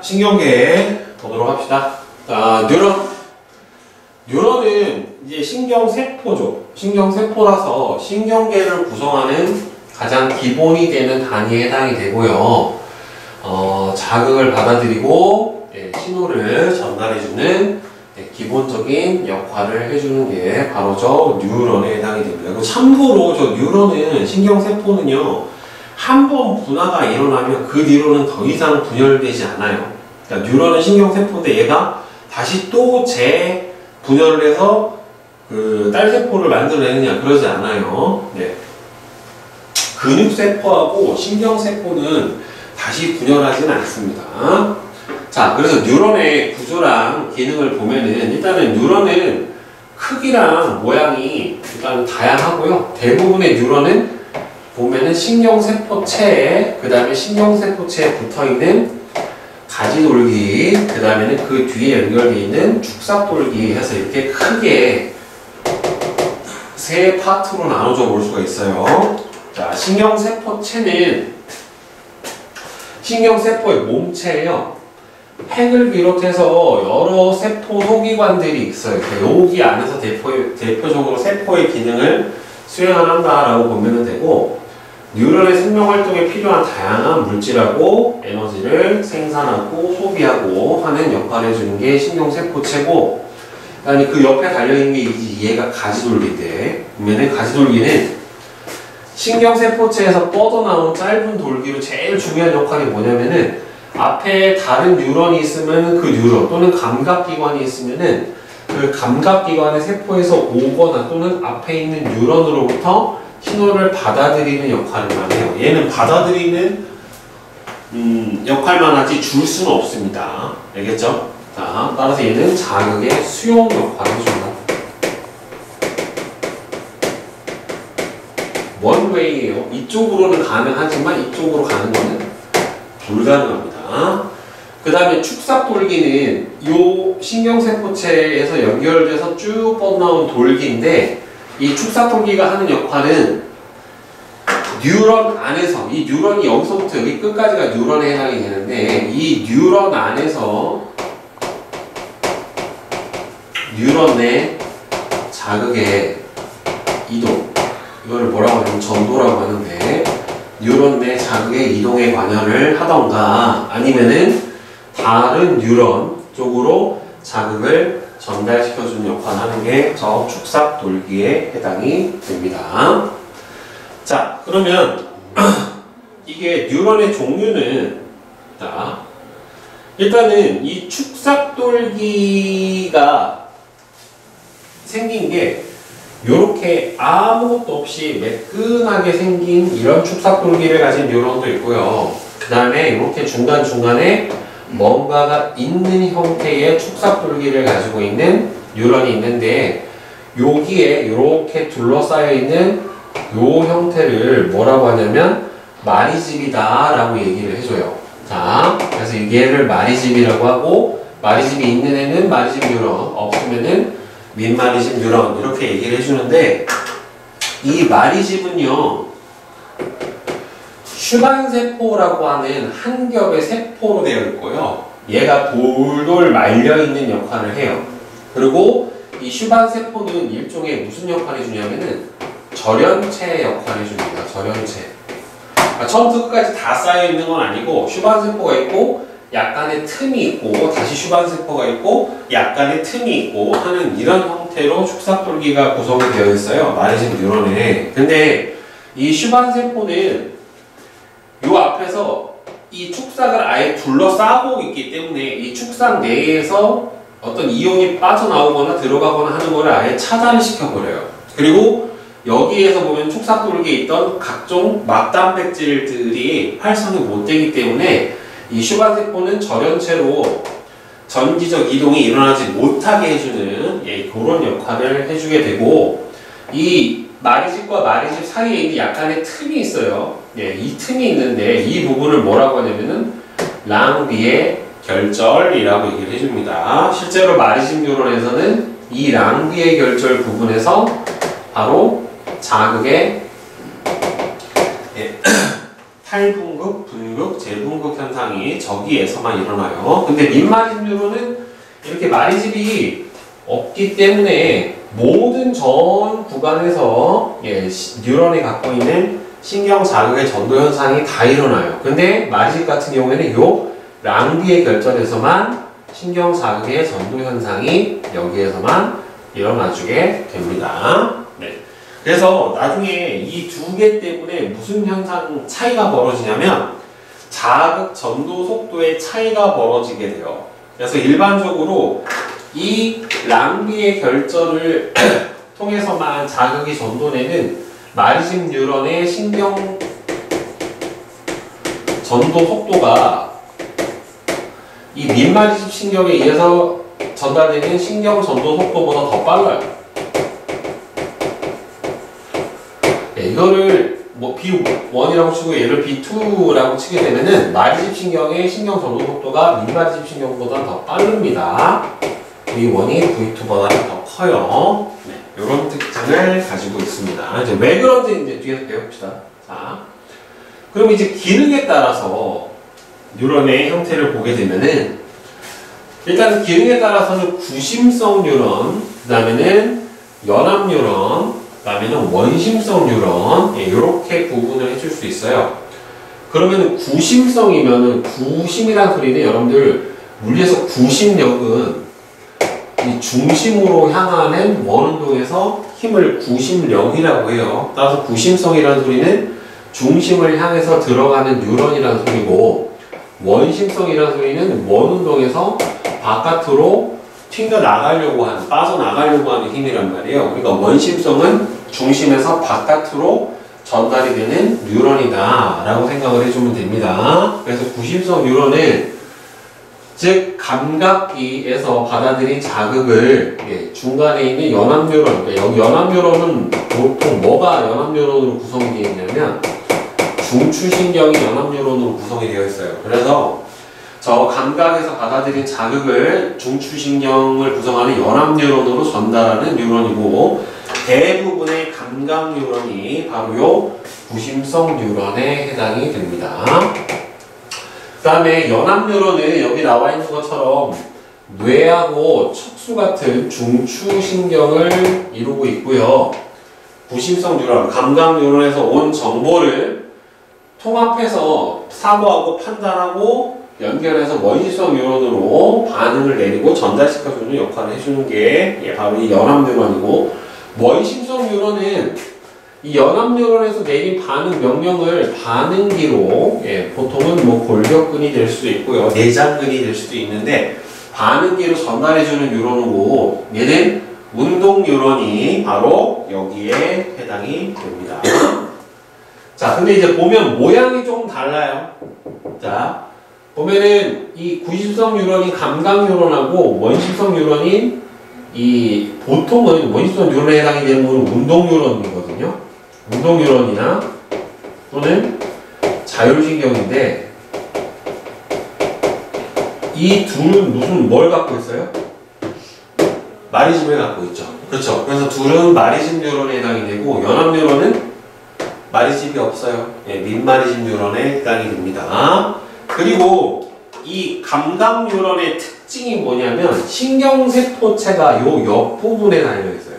신경계 보도록 합시다. 자, 뉴런은 이제 신경세포죠. 신경세포라서 신경계를 구성하는 가장 기본이 되는 단위에 해당이 되고요. 자극을 받아들이고 신호를 전달해주는 기본적인 역할을 해주는 게 바로 저 뉴런에 해당이 됩니다. 그리고 참고로 저 뉴런은 신경세포는요. 한 번 분화가 일어나면 그 뒤로는 더 이상 분열되지 않아요. 그러니까 뉴런은 신경세포인데 얘가 다시 또 재분열을 해서 그 딸세포를 만들어내느냐 그러지 않아요. 네. 근육세포하고 신경세포는 다시 분열하지는 않습니다. 자, 그래서 뉴런의 구조랑 기능을 보면은 일단은 뉴런은 크기랑 모양이 일단 다양하고요. 대부분의 뉴런은 보면은 신경세포체에 그 다음에 신경세포체에 붙어있는 가지돌기 그 다음에는 그 뒤에 연결되어 있는 축삭돌기 해서 이렇게 크게 세 파트로 나눠져 볼 수가 있어요. 자, 신경세포체는 신경세포의 몸체예요. 핵을 비롯해서 여러 세포 소기관들이 있어요. 여기 안에서 대표적으로 세포의 기능을 수행한다라고 보면 되고, 뉴런의 생명활동에 필요한 다양한 물질하고 에너지를 생산하고 소비하고 하는 역할을 해주는 게 신경세포체고, 그다음에 그 옆에 달려있는 게 얘가 가지돌기인데, 보면은 가지돌기는 신경세포체에서 뻗어나온 짧은 돌기로 제일 중요한 역할이 뭐냐면은 앞에 다른 뉴런이 있으면 그 뉴런 또는 감각기관이 있으면은 그 감각기관의 세포에서 오거나 또는 앞에 있는 뉴런으로부터 신호를 받아들이는 역할만 해요. 얘는 받아들이는 역할만 하지 줄 수는 없습니다. 알겠죠? 자, 따라서 얘는 자극의 수용 역할을 해준다. 원웨이예요. 이쪽으로는 가능하지만 이쪽으로 가는 거는 불가능합니다. 그 다음에 축삭돌기는 이 신경세포체에서 연결돼서 쭉 뻗어나온 돌기인데, 이 축삭돌기가 하는 역할은 뉴런 안에서, 이 뉴런이 여기서부터 여기 끝까지가 뉴런에 해당이 되는데, 이 뉴런 안에서 뉴런 내 자극의 이동, 이거를 뭐라고 하냐면 전도라고 하는데, 뉴런 내 자극의 이동에 관여를 하던가 아니면은 다른 뉴런 쪽으로 자극을 전달시켜주는 역할을 하는 게 저 축삭돌기에 해당이 됩니다. 자, 그러면 이게 뉴런의 종류는, 자, 일단은 이 축삭돌기가 생긴 게 요렇게 아무것도 없이 매끈하게 생긴 이런 축삭돌기를 가진 뉴런도 있고요. 그 다음에 이렇게 중간중간에 뭔가가 있는 형태의 축삭돌기를 가지고 있는 뉴런이 있는데, 여기에 이렇게 둘러싸여 있는 요 형태를 뭐라고 하냐면 마리집이다 라고 얘기를 해줘요. 자, 그래서 얘를 마리집이라고 하고, 마리집이 있는 애는 마리집 뉴런, 없으면은 민마리집 뉴런, 이렇게 얘기를 해주는데, 이 마리집은요 슈반세포라고 하는 한 겹의 세포로 되어 있고요. 얘가 돌돌 말려있는 역할을 해요. 그리고 이 슈반세포는 일종의 무슨 역할을 해주냐면은 절연체 역할을 해줍니다. 절연체. 그러니까 처음부터 끝까지 다 쌓여있는 건 아니고, 슈반세포가 있고 약간의 틈이 있고 다시 슈반세포가 있고 약간의 틈이 있고 하는 이런 형태로 축삭돌기가 구성이 되어 있어요. 마리집 뉴런에. 근데 이 슈반세포는 요 앞에서 이 축삭을 아예 둘러싸고 있기 때문에 이 축삭 내에서 어떤 이온이 빠져나오거나 들어가거나 하는 거를 아예 차단을 시켜버려요. 그리고 여기에서 보면 축삭돌기에 있던 각종 막단백질들이 활성이 못 되기 때문에 이 슈반세포는 절연체로 전기적 이동이 일어나지 못하게 해주는 그런 역할을 해주게 되고, 이 마리집과 마리집 사이에 있는 약간의 틈이 있어요. 이 틈이 있는데 이 부분을 뭐라고 하냐면은 랑비의 결절이라고 얘기를 해줍니다. 실제로 마리집 뉴런에서는 이 랑비의 결절 부분에서 바로 자극의 탈분극, 분극, 재분극 현상이 저기에서만 일어나요. 근데 민마집 뉴런은 이렇게 마리집이 없기 때문에 모든 전 구간에서 뉴런이 갖고 있는 신경 자극의 전도 현상이 다 일어나요. 근데 마리집 같은 경우에는 요 랑비의 결절에서만 신경 자극의 전도 현상이 여기에서만 일어나주게 됩니다. 네. 그래서 나중에 이 두 개 때문에 무슨 현상 차이가 벌어지냐면 자극 전도 속도의 차이가 벌어지게 돼요. 그래서 일반적으로 이 랑비의 결절을 통해서만 자극이 전도되는 마리집 뉴런의 신경 전도 속도가 이 민마리집 신경에 의해서 전달되는 신경 전도 속도보다 더 빨라요. 이거를 뭐 B1이라고 치고 얘를 B2라고 치게 되면은 마리집 신경의 신경 전도 속도가 민마리집 신경보다 더 빠릅니다. V1이 V2보다 더 커요. 네, 이런 특징을 가지고 있습니다. 이제 왜 그런지 이제 뒤에서 배웁시다. 자, 그럼 이제 기능에 따라서 뉴런의 형태를 보게 되면은 일단 기능에 따라서는 구심성 뉴런, 그 다음에는 연합 뉴런, 그 다음에는 원심성 뉴런 이렇게 구분을 해줄 수 있어요. 그러면 구심성이면은 구심이라는 소리는 여러분들 물리에서 구심력은 이 중심으로 향하는 원운동에서 힘을 구심력이라고 해요. 따라서 구심성이라는 소리는 중심을 향해서 들어가는 뉴런이라는 소리고 원심성이라는 소리는 원운동에서 바깥으로 튕겨 나가려고 하는, 빠져나가려고 하는 힘이란 말이에요. 그러니까 원심성은 중심에서 바깥으로 전달이 되는 뉴런이다 라고 생각을 해주면 됩니다. 그래서 구심성 뉴런은 즉 감각기에서 받아들인 자극을 중간에 있는 연합 뉴런, 그러니까 여기 연합 뉴런은 보통 뭐가 연합 뉴런으로 구성이 되어 있냐면 중추신경이 연합 뉴런으로 구성이 되어 있어요. 그래서 저 감각에서 받아들인 자극을 중추신경을 구성하는 연합 뉴런으로 전달하는 뉴런이고 대부분의 감각 뉴런이 바로 요 구심성 뉴런에 해당이 됩니다. 그 다음에 연합 뉴런은 여기 나와 있는 것처럼 뇌하고 척수 같은 중추신경을 이루고 있고요. 구심성 뉴런, 감각 뉴런에서 온 정보를 통합해서 사고하고 판단하고 연결해서 원심성 뉴런으로 반응을 내리고 전달시켜주는 역할을 해주는 게 바로 이 연합 뉴런이고 원심성 뉴런은 이 연합 뉴런에서 내린 반응 명령을 반응기로 보통은 뭐 골격근이 될 수도 있고요. 내장근이 될 수도 있는데 반응기로 전달해주는 뉴런이고 얘는 운동 뉴런이 바로 여기에 해당이 됩니다. 자, 근데 이제 보면 모양이 조금 달라요. 자, 보면은 이 구심성 뉴런인 감각 뉴런하고 원심성 뉴런인 이 보통은 원심성 뉴런에 해당이 되는 건 운동 뉴런이거든요. 운동 뉴런이나 또는 자율신경인데 이 둘은 무슨 뭘 갖고 있어요? 마리집을 갖고 있죠. 그렇죠. 그래서 둘은 마리집 뉴런에 해당이 되고 연합 뉴런은 마리집이 없어요. 민마리집 뉴런에 해당이 됩니다. 그리고 이 감각 뉴런의 특징이 뭐냐면 신경세포체가 요 옆부분에 달려있어요.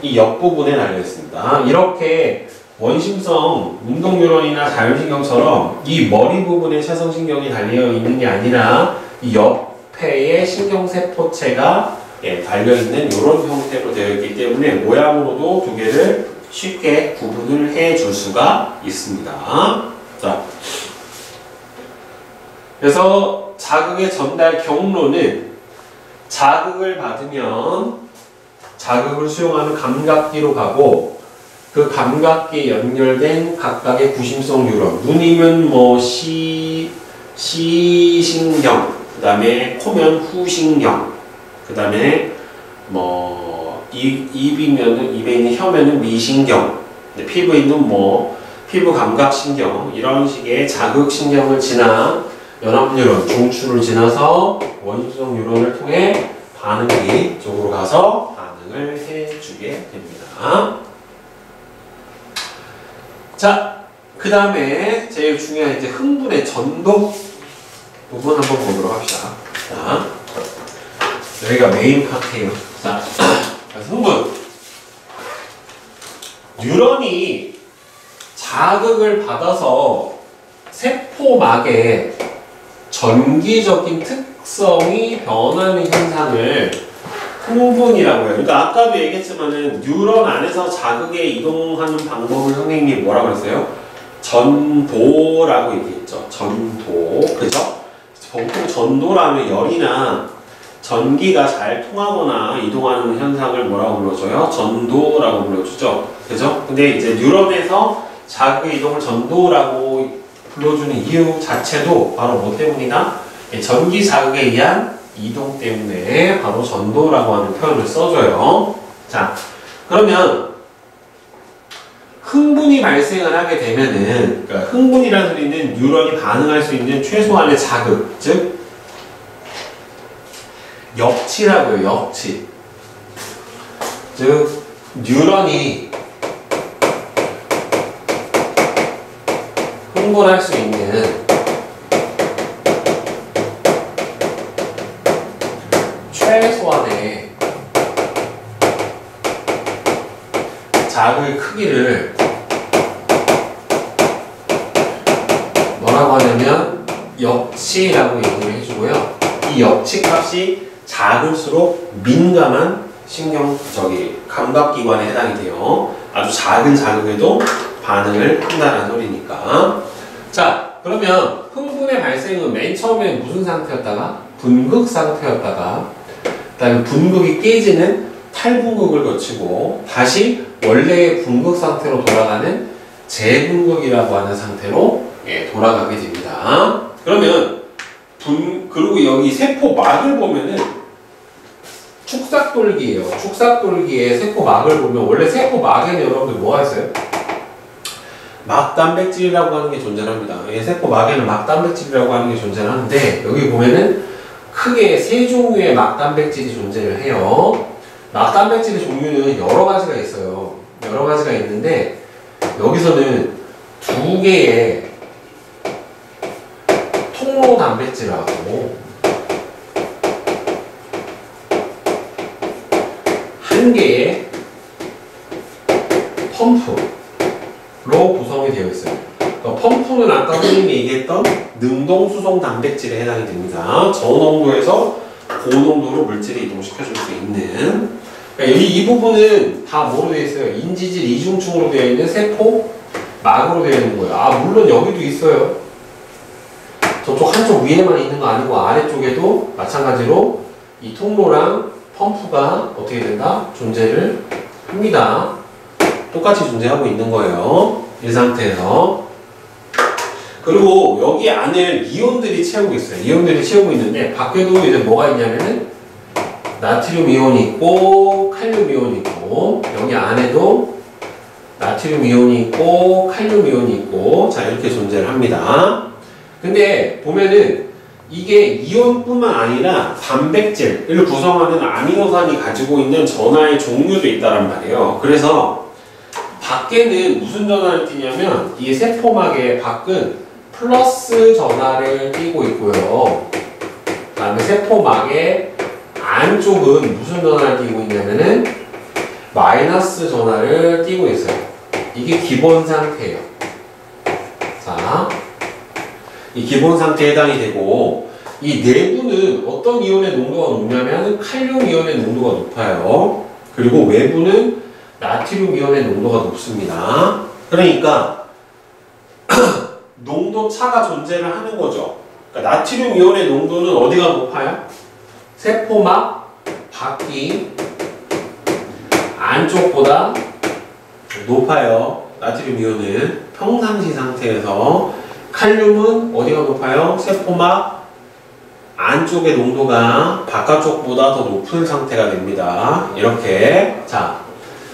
이 옆부분에 달려있습니다. 이렇게 원심성 운동 뉴런이나 자율신경처럼 이 머리 부분에 채성신경이 달려있는 게 아니라 이 옆에의 신경세포체가 달려있는 이런 형태로 되어 있기 때문에 모양으로도 두 개를 쉽게 구분을 해줄 수가 있습니다. 자, 그래서 자극의 전달 경로는 자극을 받으면 자극을 수용하는 감각기로 가고 그 감각기에 연결된 각각의 구심성 뉴런, 눈이면 뭐 시신경, 그 다음에 코면 후신경, 그 다음에 뭐 입이면은 입에 있는 혀면은 미신경, 피부에 있는 뭐 피부 감각신경 이런 식의 자극신경을 지나 연합 뉴런, 중추를 지나서 원심성 뉴런을 통해 반응기 쪽으로 가서 반응을 해주게 됩니다. 자, 그 다음에 제일 중요한 이제 흥분의 전도 부분 한번 보도록 합시다. 자, 여기가 메인 파트예요. 자, 흥분. 뉴런이 자극을 받아서 세포막의 전기적인 특성이 변하는 현상을 흥분이라고 해요. 그러니까 아까도 얘기했지만은 뉴런 안에서 자극에 이동하는 방법을 선생님이 뭐라고 그랬어요? 전도라고 얘기했죠. 전도. 그죠? 보통 전도라면 열이나 전기가 잘 통하거나 이동하는 현상을 뭐라고 불러줘요? 전도라고 불러주죠. 그죠? 근데 이제 뉴런에서 자극의 이동을 전도라고 불러주는 이유 자체도 바로 뭐 때문이다? 전기 자극에 의한 이동 때문에 바로 전도라고 하는 표현을 써줘요. 자, 그러면 흥분이 발생을 하게 되면은, 그러니까 흥분이라는 소리는 뉴런이 반응할 수 있는 최소한의 자극, 즉 역치라고요. 역치. 즉 뉴런이 흥분할 수 있는 최소한의 자극의 크기를 뭐라고 하냐면 역치라고 얘기를 해주고요. 이 역치 값이 작을수록 민감한 감각기관에 해당이 돼요. 아주 작은 자극에도 반응을 한다는 소리니까. 자, 그러면 흥분의 발생은 맨 처음에 무슨 상태였다가 분극 상태였다가 그다음에 분극이 깨지는 탈분극을 거치고 다시 원래의 분극 상태로 돌아가는 재분극이라고 하는 상태로 돌아가게 됩니다. 그러면 그리고 여기 세포막을 보면은 축삭돌기예요. 축삭돌기의 세포막을 보면 원래 세포막에는 여러분들 뭐가 있어요? 막단백질이라고 하는 게 존재합니다. 세포막에는 막단백질이라고 하는 게 존재하는데 여기 보면은 크게 세 종류의 막단백질이 존재를 해요. 막단백질의 종류는 여러 가지가 있어요. 여러 가지가 있는데 여기서는 두 개의 통로 단백질하고 한 개의 펌프로 구성이 되어 있어요. 펌프는 아까 선생님이 얘기했던 능동수송 단백질에 해당이 됩니다. 저농도에서 고농도로 물질을 이동시켜줄 수 있는. 그러니까 이 부분은 다 뭐로 되어 있어요? 인지질 이중층으로 되어 있는 세포막으로 되어 있는 거예요. 아, 물론 여기도 있어요. 저쪽 한쪽 위에만 있는 거 아니고 아래쪽에도 마찬가지로 이 통로랑 펌프가 어떻게 된다? 존재를 합니다. 똑같이 존재하고 있는 거예요. 이 상태에서. 그리고 여기 안을 이온들이 채우고 있어요. 이온들이 채우고 있는데 밖에도 이제 뭐가 있냐면은 나트륨 이온이 있고 칼륨 이온이 있고 여기 안에도 나트륨 이온이 있고 칼륨 이온이 있고 자 이렇게 존재를 합니다. 근데 보면은 이게 이온뿐만 아니라 단백질을 구성하는 아미노산이 가지고 있는 전하의 종류도 있다란 말이에요. 그래서 밖에는 무슨 전하를 띠냐면 이 세포막의 밖은 플러스 전하를 띠고 있고요. 그 다음에 세포막의 안쪽은 무슨 전하를 띠고 있냐면은 마이너스 전하를 띠고 있어요. 이게 기본 상태예요. 자, 이 기본 상태에 해당이 되고 이 내부는 어떤 이온의 농도가 높냐면 칼륨 이온의 농도가 높아요. 그리고 외부는 나트륨 이온의 농도가 높습니다. 그러니까 농도 차가 존재를 하는 거죠. 그러니까 나트륨 이온의 농도는 어디가 높아요? 세포막 밖이 안쪽보다 높아요. 나트륨 이온은 평상시 상태에서. 칼륨은 어디가 높아요? 세포막 안쪽의 농도가 바깥쪽보다 더 높은 상태가 됩니다. 이렇게. 자,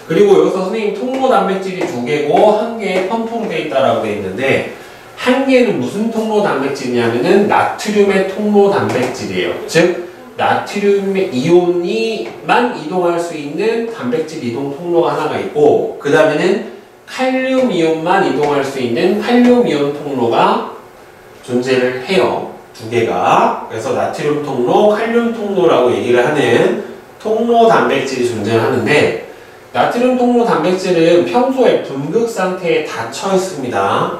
그리고 여기서 선생님 통로 단백질이 2개고 1개의 펌프로 되어 있다라고 되어 있는데 1개는 무슨 통로 단백질이냐면은 나트륨의 통로 단백질이에요. 즉 나트륨 이온이만 이동할 수 있는 단백질 이동 통로가 하나가 있고 그 다음에는 칼륨 이온만 이동할 수 있는 칼륨 이온 통로가 존재를 해요. 두 개가. 그래서 나트륨 통로, 칼륨 통로라고 얘기를 하는 통로 단백질이 존재를 하는데, 나트륨 통로 단백질은 평소에 분극 상태에 닫혀 있습니다.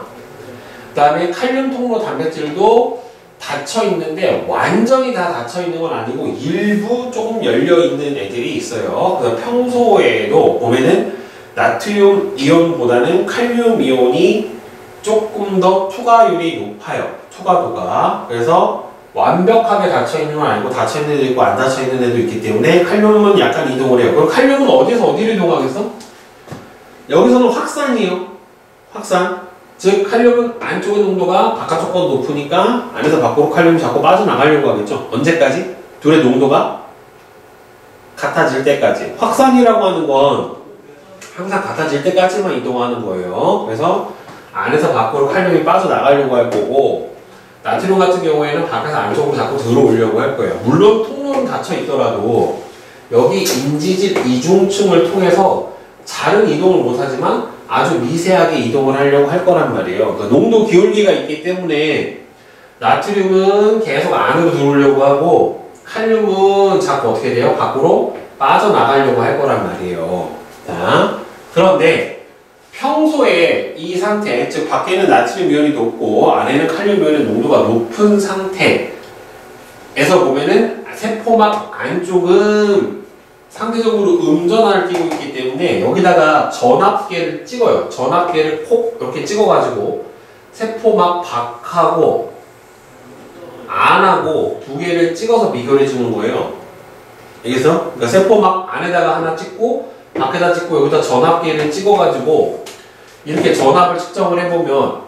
그 다음에 칼륨 통로 단백질도 닫혀 있는데 완전히 다 닫혀 있는 건 아니고 일부 조금 열려 있는 애들이 있어요. 그래서 평소에도 보면은 나트륨 이온보다는 칼륨 이온이 조금 더 투과율이 높아요. 투과도가. 그래서 완벽하게 닫혀 있는 건 아니고 닫혀 있는 애도 있고 안 닫혀 있는 애도 있기 때문에 칼륨은 약간 이동을 해요. 그럼 칼륨은 어디서 어디로 이동하겠어? 여기서는 확산이에요. 확산. 즉 칼륨은 안쪽의 농도가 바깥쪽보다 높으니까 안에서 밖으로 칼륨이 자꾸 빠져나가려고 하겠죠. 언제까지? 둘의 농도가 같아질 때까지. 확산이라고 하는 건 항상 같아질 때까지만 이동하는 거예요. 그래서 안에서 밖으로 칼륨이 빠져나가려고 할 거고, 나트륨 같은 경우에는 밖에서 안쪽으로 자꾸 들어오려고 할 거예요. 물론 통로는 닫혀 있더라도 여기 인지질 이중층을 통해서 잘은 이동을 못하지만 아주 미세하게 이동을 하려고 할 거란 말이에요. 그러니까 농도 기울기가 있기 때문에 나트륨은 계속 안으로 들어오려고 하고 칼륨은 자꾸 어떻게 돼요? 밖으로 빠져나가려고 할 거란 말이에요. 자, 그런데 평소에 이 상태, 즉 밖에는 나트륨 이온이 높고 안에는 칼륨 이온의 농도가 높은 상태에서 보면은 세포막 안쪽은 상대적으로 음전화를 띄고 있기 때문에 여기다가 전압계를 찍어요. 전압계를 콕 이렇게 찍어가지고 세포막 밖하고 안하고 두 개를 찍어서 비교를 해주는 거예요. 알겠어? 그러니까 세포막 안에다가 하나 찍고 밖에다 찍고 여기다 전압계를 찍어가지고 이렇게 전압을 측정을 해보면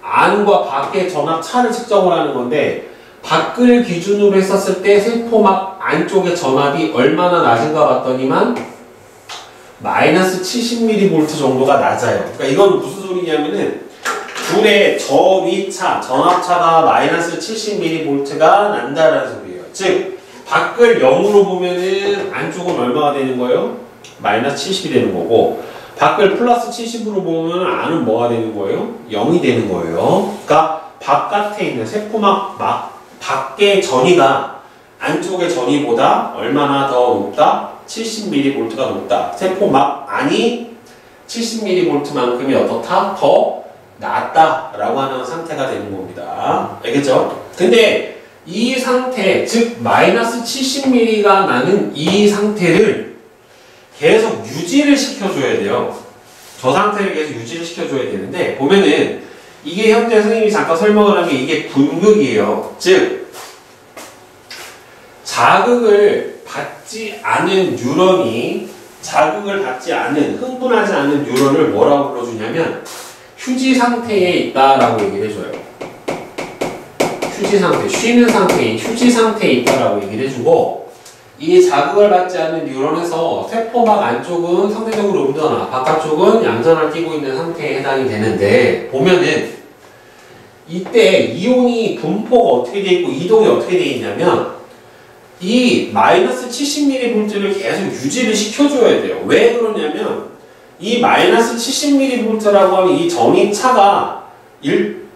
안과 밖의 전압 차를 측정을 하는 건데, 밖을 기준으로 했었을 때 세포막 안쪽의 전압이 얼마나 낮은가 봤더니만 마이너스 70mV 정도가 낮아요. 그러니까 이건 무슨 소리냐면은 둘의 저위차, 전압차가 마이너스 70mV가 난다라는 소리예요. 즉 밖을 0으로 보면은 안쪽은 얼마가 되는 거예요? 마이너스 70이 되는 거고, 밖을 플러스 70으로 보면 안은 뭐가 되는 거예요? 0이 되는 거예요. 그러니까 바깥에 있는 세포막 밖의 전위가 안쪽의 전위보다 얼마나 더 높다? 70mV가 높다. 세포막 안이 70mV만큼이 어떻다? 더 낮다라고 하는 상태가 되는 겁니다. 알겠죠? 근데 이 상태, 즉 마이너스 70mV가 나는 이 상태를 계속 유지를 시켜줘야 돼요. 저 상태를 계속 유지를 시켜줘야 되는데, 보면은 이게 현재 선생님이 잠깐 설명을 한 게 이게 분극이에요. 즉 자극을 받지 않은 뉴런이, 자극을 받지 않은, 흥분하지 않은 뉴런을 뭐라고 불러주냐면 휴지 상태에 있다라고 얘기를 해줘요. 휴지 상태, 쉬는 상태인 휴지 상태에 있다라고 얘기를 해주고, 이 자극을 받지 않는 뉴런에서 세포막 안쪽은 상대적으로 음전화, 바깥쪽은 양전화를 띠고 있는 상태에 해당이 되는데, 보면은 이때 이온이 분포가 어떻게 돼 있고 이동이 어떻게 돼 있냐면 이 마이너스 70mV를 계속 유지를 시켜줘야 돼요. 왜 그러냐면 이 마이너스 70mV라고 하는 이 전위차가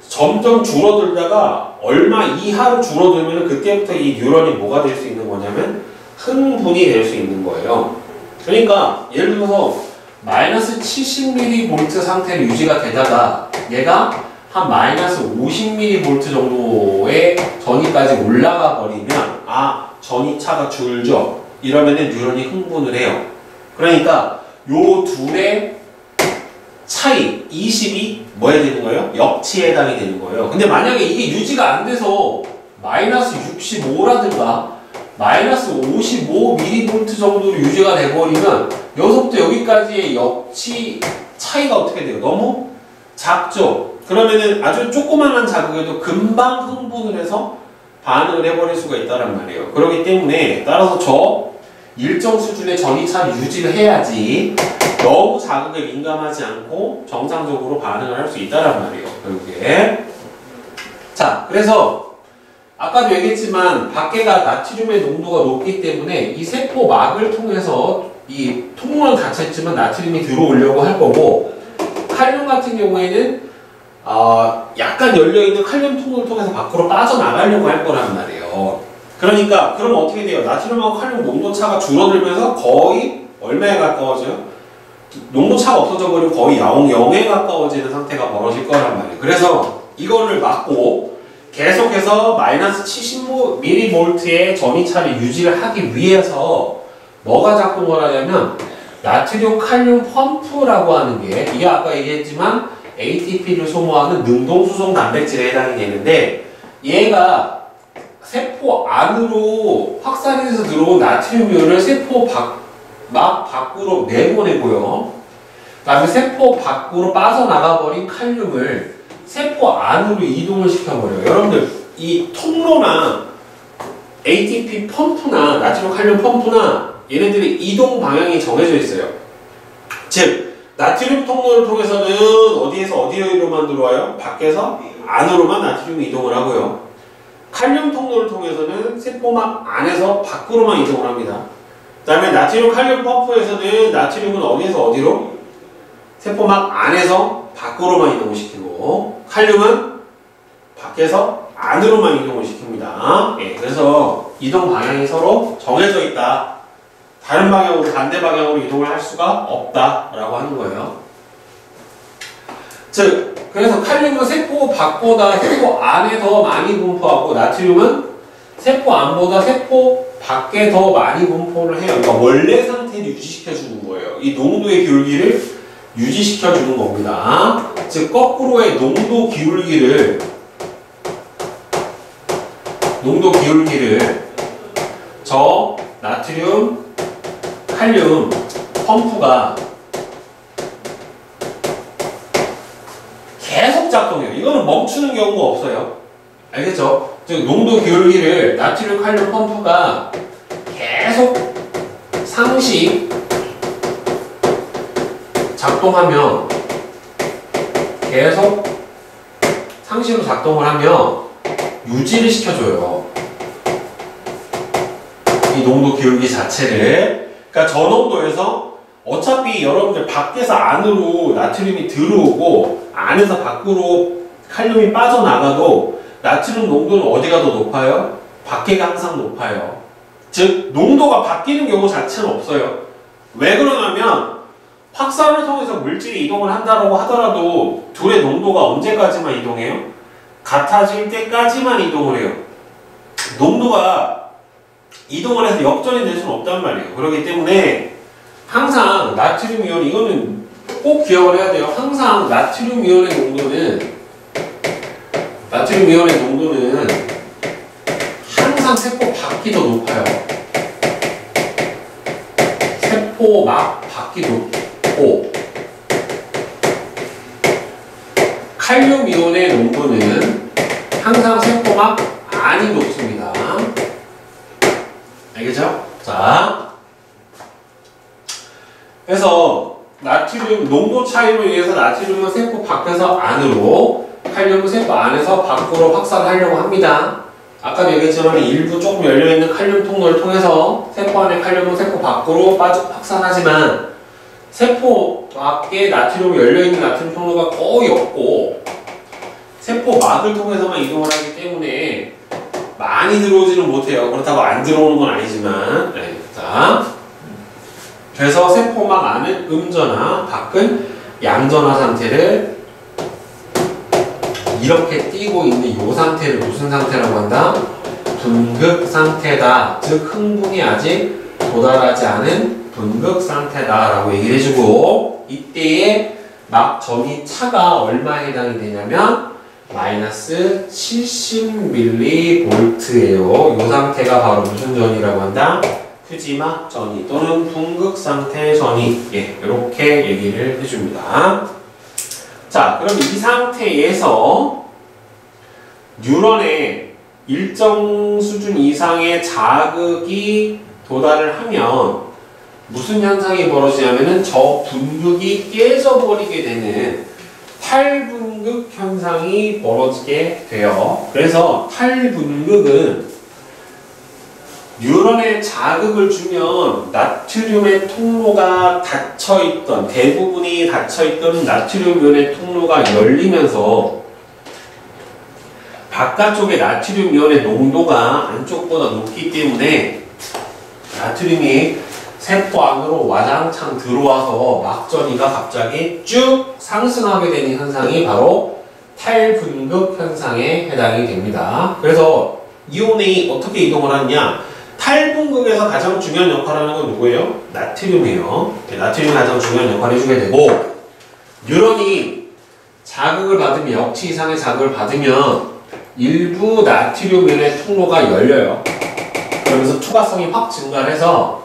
점점 줄어들다가 얼마 이하로 줄어들면 그때부터 이 뉴런이 뭐가 될 수 있는 거냐면 흥분이 될 수 있는 거예요. 그러니까 예를 들어서 마이너스 70mV 상태로 유지가 되다가 얘가 한 마이너스 50mV 정도의 전위까지 올라가 버리면 전위차가 줄죠. 이러면은 뉴런이 흥분을 해요. 그러니까 요 둘의 차이 20이 뭐 해야 되는 거예요? 역치에 해당이 되는 거예요. 근데 만약에 이게 유지가 안 돼서 마이너스 65라든가 마이너스 55mV 정도로 유지가 돼버리면 여기서부터 여기까지의 역치 차이가 어떻게 돼요? 너무 작죠? 그러면은 아주 조그만한 자극에도 금방 흥분을 해서 반응을 해버릴 수가 있다는 말이에요. 그렇기 때문에 따라서 저 일정 수준의 전위차를 유지를 해야지 너무 자극에 민감하지 않고 정상적으로 반응을 할 수 있다는 말이에요. 결국에. 자, 그래서 아까도 얘기했지만 밖에가 나트륨의 농도가 높기 때문에 이 세포막을 통해서 이 통로는 닫혀있지만 나트륨이 들어오려고 할 거고, 칼륨 같은 경우에는 약간 열려있는 칼륨 통로를 통해서 밖으로 빠져나가려고 할 거란 말이에요. 그러니까 그럼 어떻게 돼요? 나트륨하고 칼륨 농도 차가 줄어들면서 거의 얼마에 가까워져요? 농도 차가 없어져 버리면 거의 0에 가까워지는 상태가 벌어질 거란 말이에요. 그래서 이거를 막고 계속해서 마이너스 70mV의 전이차를 유지를 하기 위해서 뭐가 작동을 하냐면 나트륨 칼륨 펌프라고 하는 게, 이게 아까 얘기했지만 ATP를 소모하는 능동수송 단백질에 해당이 되는데, 얘가 세포 안으로 확산이 돼서 들어온 나트륨이온을 세포 밖으로 내보내고요. 그 다음에 세포 밖으로 빠져나가버린 칼륨을 세포 안으로 이동을 시켜버려요. 여러분들 이 통로나 ATP 펌프나 나트륨 칼륨 펌프나 얘네들의 이동 방향이 정해져 있어요. 즉 나트륨 통로를 통해서는 어디에서 어디로만 들어와요? 밖에서 안으로만 나트륨이 이동을 하고요. 칼륨 통로를 통해서는 세포막 안에서 밖으로만 이동을 합니다. 그 다음에 나트륨 칼륨 펌프에서는 나트륨은 어디에서 어디로? 세포막 안에서 밖으로만 이동을 시키고, 칼륨은 밖에서 안으로만 이동을 시킵니다. 예, 그래서 이동 방향이 서로 정해져 있다. 다른 방향으로, 반대 방향으로 이동을 할 수가 없다라고 하는 거예요. 즉, 그래서 칼륨은 세포 밖보다 세포 안에 더 많이 분포하고, 나트륨은 세포 안보다 세포 밖에 더 많이 분포를 해요. 그러니까 원래 상태를 유지시켜주는 거예요. 이 농도의 기울기를 유지시켜주는 겁니다. 즉, 거꾸로의 농도 기울기를 저 나트륨 칼륨 펌프가 계속 작동해요. 이거는 멈추는 경우가 없어요. 알겠죠? 즉 농도 기울기를 나트륨 칼륨 펌프가 계속 상시 작동하면, 계속 상시로 작동을 하면 유지를 시켜줘요. 이 농도 기울기 자체를. 그러니까 저 농도에서 어차피 여러분들 밖에서 안으로 나트륨이 들어오고 안에서 밖으로 칼륨이 빠져나가도 나트륨 농도는 어디가 더 높아요? 밖에가 항상 높아요. 즉 농도가 바뀌는 경우 자체는 없어요. 왜 그러냐면 확산을 통해서 물질이 이동을 한다고 하더라도 둘의 농도가 언제까지만 이동해요? 같아질 때까지만 이동을 해요. 농도가 이동을 해서 역전이 될 수는 없단 말이에요. 그렇기 때문에 항상 나트륨 이온, 이거는 꼭 기억을 해야 돼요. 항상 나트륨 이온의 농도는 항상 세포 밖이 더 높아요. 세포 막 밖이 높고, 칼륨 이온의 농도는 항상 세포막 안이 높습니다. 알겠죠? 자, 그래서 나트륨 농도 차이로 인해서 나트륨은 세포 밖에서 안으로, 칼륨은 세포 안에서 밖으로 확산하려고 합니다. 아까도 얘기했지만 일부 조금 열려있는 칼륨 통로를 통해서 세포 안의 칼륨은 세포 밖으로 확산하지만 세포 밖에 나트륨이 열려있는 나트륨 통로가 거의 없고 세포 막을 통해서만 이동을 하기 때문에 많이 들어오지는 못해요. 그렇다고 안 들어오는 건 아니지만. 네, 자, 그래서 세포막 안은 음전화, 밖은 양전화 상태를 이렇게 띄고 있는 이 상태를 무슨 상태라고 한다? 분극 상태다. 즉 흥분이 아직 도달하지 않은 분극 상태다라고 얘기를 해주고, 이때의 막 전이 차가 얼마에 해당이 되냐면 마이너스 70mV예요. 이 상태가 바로 무슨 전이라고 한다? 퓨지막 전이 또는 분극 상태 전이. 예, 이렇게 얘기를 해줍니다. 자, 그럼 이 상태에서 뉴런에 일정 수준 이상의 자극이 도달을 하면 무슨 현상이 벌어지냐면은 저 분극이 깨져버리게 되는 탈분극 현상이 벌어지게 돼요. 그래서 탈분극은 뉴런에 자극을 주면 나트륨의 통로가 닫혀있던, 대부분이 닫혀있던 나트륨 이온의 통로가 열리면서 바깥쪽의 나트륨 이온의 농도가 안쪽보다 높기 때문에 나트륨이 세포 안으로 와장창 들어와서 막전이가 갑자기 쭉 상승하게 되는 현상이 바로 탈분극 현상에 해당이 됩니다. 그래서 이온이 어떻게 이동을 하느냐? 탈분극에서 가장 중요한 역할을 하는 건 누구예요? 나트륨이에요. 나트륨이 가장 중요한 역할을 해주게 되고, 뉴런이 자극을 받으면, 역치 이상의 자극을 받으면 일부 나트륨 이온의 통로가 열려요. 그러면서 투과성이 확 증가해서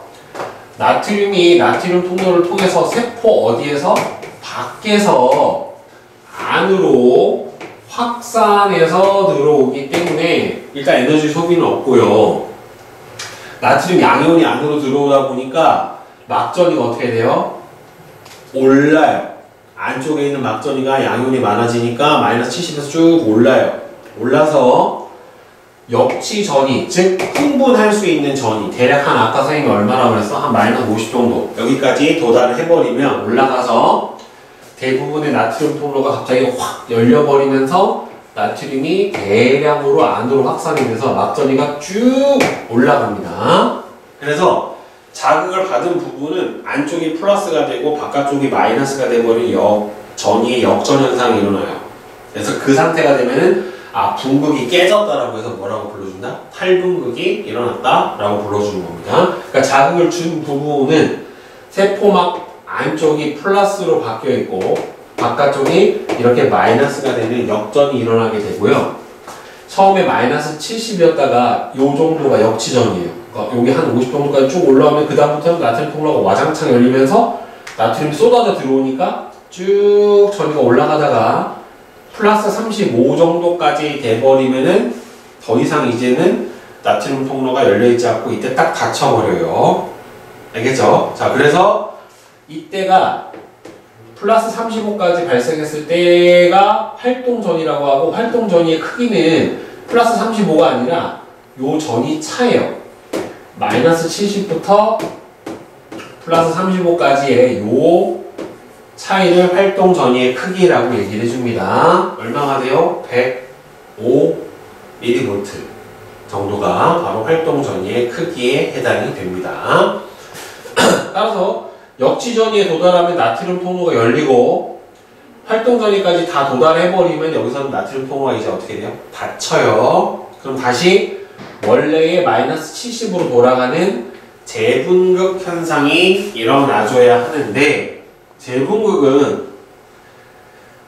나트륨이 나트륨 통로를 통해서 세포 어디에서? 밖에서 안으로 확산해서 들어오기 때문에 일단 에너지 소비는 없고요. 나트륨 양이온이 안으로 들어오다 보니까 막전이가 어떻게 돼요? 올라요. 안쪽에 있는 막전이가 양이온이 많아지니까 마이너스 70에서 쭉 올라요. 올라서 역치 전이, 즉 흥분할 수 있는 전이 대략 한 아까 선생님이 얼마나 그랬어? 한 마이너스 50 정도 여기까지 도달을 해버리면 올라가서 대부분의 나트륨 통로가 갑자기 확 열려버리면서 나트륨이 대량으로 안으로 확산이 돼서 막전이가 쭉 올라갑니다. 그래서 자극을 받은 부분은 안쪽이 플러스가 되고 바깥쪽이 마이너스가 돼버린 전이의 역전 현상이 일어나요. 그래서 그 상태가 되면은 분극이 깨졌다라고 해서 뭐라고 불러준다? 탈분극이 일어났다라고 불러주는 겁니다. 그러니까 자극을 준 부분은 세포막 안쪽이 플러스로 바뀌어 있고 바깥쪽이 이렇게 마이너스가 되는 역전이 일어나게 되고요. 처음에 마이너스 70이었다가 요 정도가 역치전이에요. 그러니까 여기 한 50 정도까지 쭉 올라오면 그 다음부터는 나트륨 통로가 와장창 열리면서 나트륨이 쏟아져 들어오니까 쭉 전이가 올라가다가 플러스 35 정도까지 돼버리면은 더 이상 이제는 나트륨 통로가 열려있지 않고 이때 딱 닫혀버려요. 알겠죠? 자, 그래서 이때가 플러스 35까지 발생했을 때가 활동전이라고 하고, 활동전이의 크기는 플러스 35가 아니라 요 전이 차예요. 마이너스 70부터 플러스 35까지의 요 차이를 활동 전이의 크기라고 얘기를 해줍니다. 얼마가 돼요? 105mV 정도가 바로 활동 전이의 크기에 해당이 됩니다. 따라서 역치 전이에 도달하면 나트륨 통로가 열리고 활동 전이까지 다 도달해버리면 여기서는 나트륨 통로가 이제 어떻게 돼요? 닫혀요. 그럼 다시 원래의 마이너스 70으로 돌아가는 재분극 현상이 일어나줘야 하는데, 재분극은